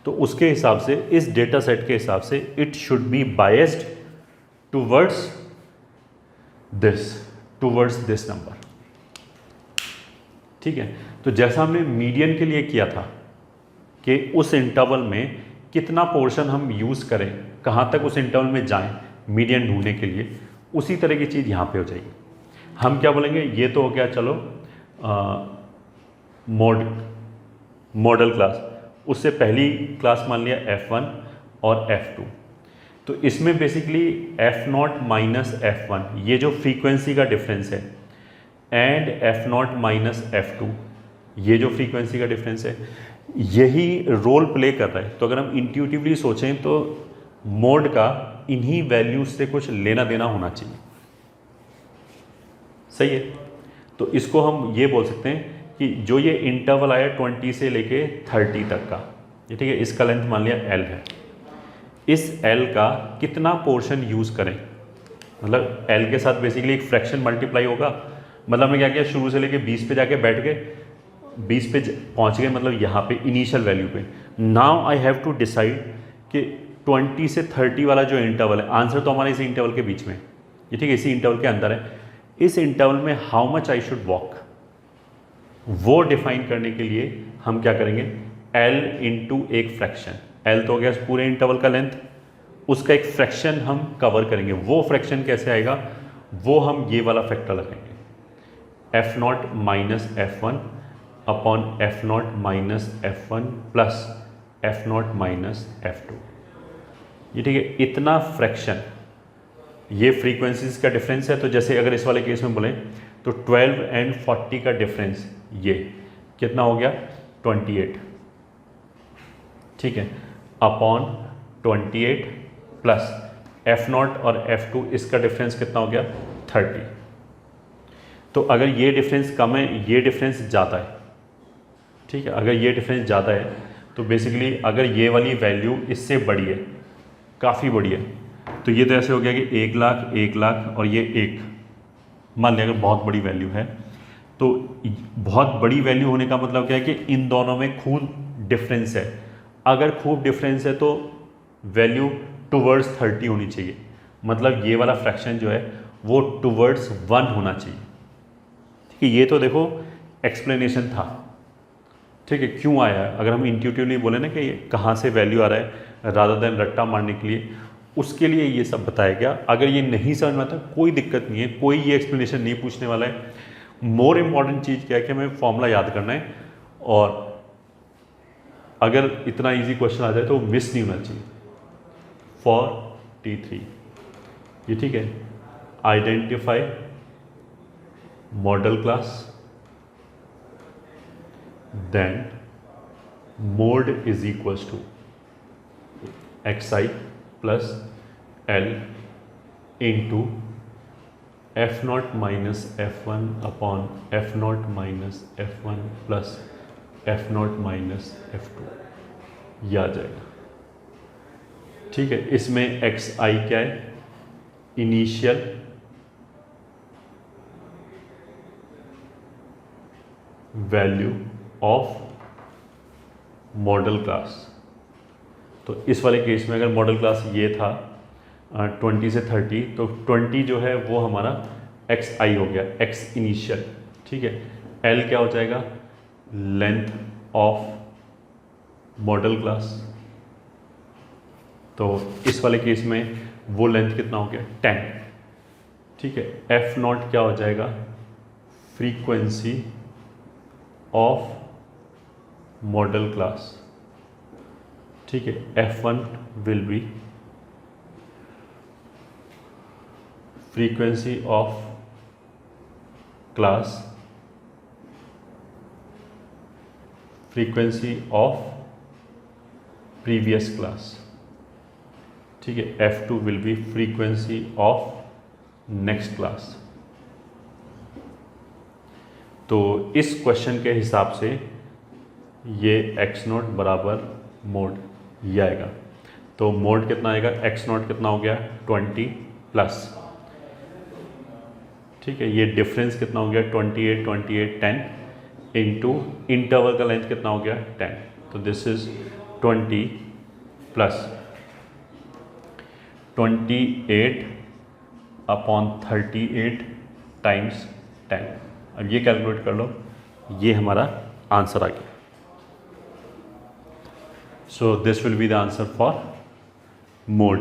तो उसके हिसाब से, इस डेटा सेट के हिसाब से it should be biased towards this number, ठीक है। तो जैसा हमने मीडियन के लिए किया था कि उस इंटरवल में कितना पोर्शन हम यूज़ करें, कहाँ तक उस इंटरवल में जाएं मीडियन ढूंढने के लिए, उसी तरह की चीज़ यहाँ पे हो जाएगी। हम क्या बोलेंगे, ये तो हो गया चलो मॉडल क्लास, उससे पहली क्लास मान लिया F1 और F2। तो इसमें बेसिकली F0 माइनस F1 ये जो फ्रीक्वेंसी का डिफरेंस है, एंड F0 माइनस F2 ये जो फ्रीक्वेंसी का डिफरेंस है, यही रोल प्ले कर रहा है। तो अगर हम इंट्यूटिवली सोचें तो मोड का इन्हीं वैल्यूज से कुछ लेना देना होना चाहिए, सही है। तो इसको हम ये बोल सकते हैं कि जो ये इंटरवल आया 20 से लेके 30 तक का, ये ठीक है, इसका लेंथ मान लिया L है, इस L का कितना पोर्शन यूज़ करें, मतलब L के साथ बेसिकली एक फ्रैक्शन मल्टीप्लाई होगा। मतलब हमने क्या किया, शुरू से लेके 20 पे जाके बैठ गए, 20 पे पहुंच गए, मतलब यहाँ पे इनिशियल वैल्यू पे। Now I have to decide कि 20 से 30 वाला जो इंटरवल है, आंसर तो हमारे इसी इंटरवल के बीच में, ये ठीक है, इसी इंटरवल के अंदर है। इस इंटरवल में how much I should walk, वो डिफाइन करने के लिए हम क्या करेंगे, L इंटू एक फ्रैक्शन, L तो हो गया पूरे इंटरवल का लेंथ, उसका एक फ्रैक्शन हम कवर करेंगे। वो फ्रैक्शन कैसे आएगा, वो हम ये वाला फैक्टर लगाएंगे, F0 minus F1 upon F0 minus F1 plus F0 minus F2, ये ठीक है। इतना फ्रैक्शन, ये फ्रीक्वेंसीज का डिफरेंस है। तो जैसे अगर इस वाले केस में बोलें तो 12 एंड 40 का डिफरेंस ये कितना हो गया, 28, ठीक है, अपॉन 28 प्लस F0 और F2 इसका डिफरेंस कितना हो गया, 30। तो अगर ये डिफरेंस कम है, ये डिफरेंस ज़्यादा है, ठीक है, अगर ये डिफरेंस ज़्यादा है तो बेसिकली अगर ये वाली वैल्यू इससे बड़ी है, काफ़ी बड़ी है, तो ये तो ऐसे हो गया कि 1 लाख 1 लाख और ये 1, मान लिया अगर बहुत बड़ी वैल्यू है, तो बहुत बड़ी वैल्यू होने का मतलब क्या है कि इन दोनों में खूब डिफरेंस है। अगर खूब डिफरेंस है तो वैल्यू टूवर्ड्स 30 होनी चाहिए, मतलब ये वाला फ्रैक्शन जो है वो टूवर्ड्स 1 होना चाहिए, ठीक है। ये तो देखो एक्सप्लेनेशन था, ठीक है, क्यों आया है। अगर हम इंट्यूटिवली बोले ना कि कहाँ से वैल्यू आ रहा है रादर देन रट्टा मारने के लिए, उसके लिए ये सब बताया गया। अगर ये नहीं समझ में आता कोई दिक्कत नहीं है, कोई ये एक्सप्लेनेशन नहीं पूछने वाला है। मोर इम्पॉर्टेंट चीज़ क्या है कि हमें फॉर्मूला याद करना है, और अगर इतना इजी क्वेश्चन आ जाए तो मिस नहीं होना चाहिए। फॉर T3 ये ठीक है, identify model class, then mode is equals to xi plus L into F naught minus F one upon F naught minus F one plus F naught minus F two, यह आ जाएगा। ठीक है, इसमें एक्स आई क्या है, initial value of model class. तो इस वाले केस में अगर मॉडल क्लास ये था 20 से 30, तो 20 जो है वो हमारा एक्स आई हो गया, एक्स इनिशियल। ठीक है, एल क्या हो जाएगा, लेंथ ऑफ मॉडल क्लास। तो इस वाले केस में वो लेंथ कितना हो गया, 10। ठीक है, एफ नॉट क्या हो जाएगा, फ्रीक्वेंसी ऑफ मॉडल क्लास। ठीक है, F1 will be frequency of class, frequency of previous class. ठीक है, F2 will be frequency of next class. तो इस क्वेश्चन के हिसाब से ये x नॉट बराबर मोड ये आएगा। तो मोड कितना आएगा, x नॉट कितना हो गया 20 प्लस, ठीक है, ये डिफरेंस कितना हो गया 28 28 10 इंटू इंटरवल का लेंथ कितना हो गया 10। तो this is 20 plus 28 upon 38 times 10। अब ये कैलकुलेट कर लो, ये हमारा आंसर आ गया। सो this will be the answer for mode.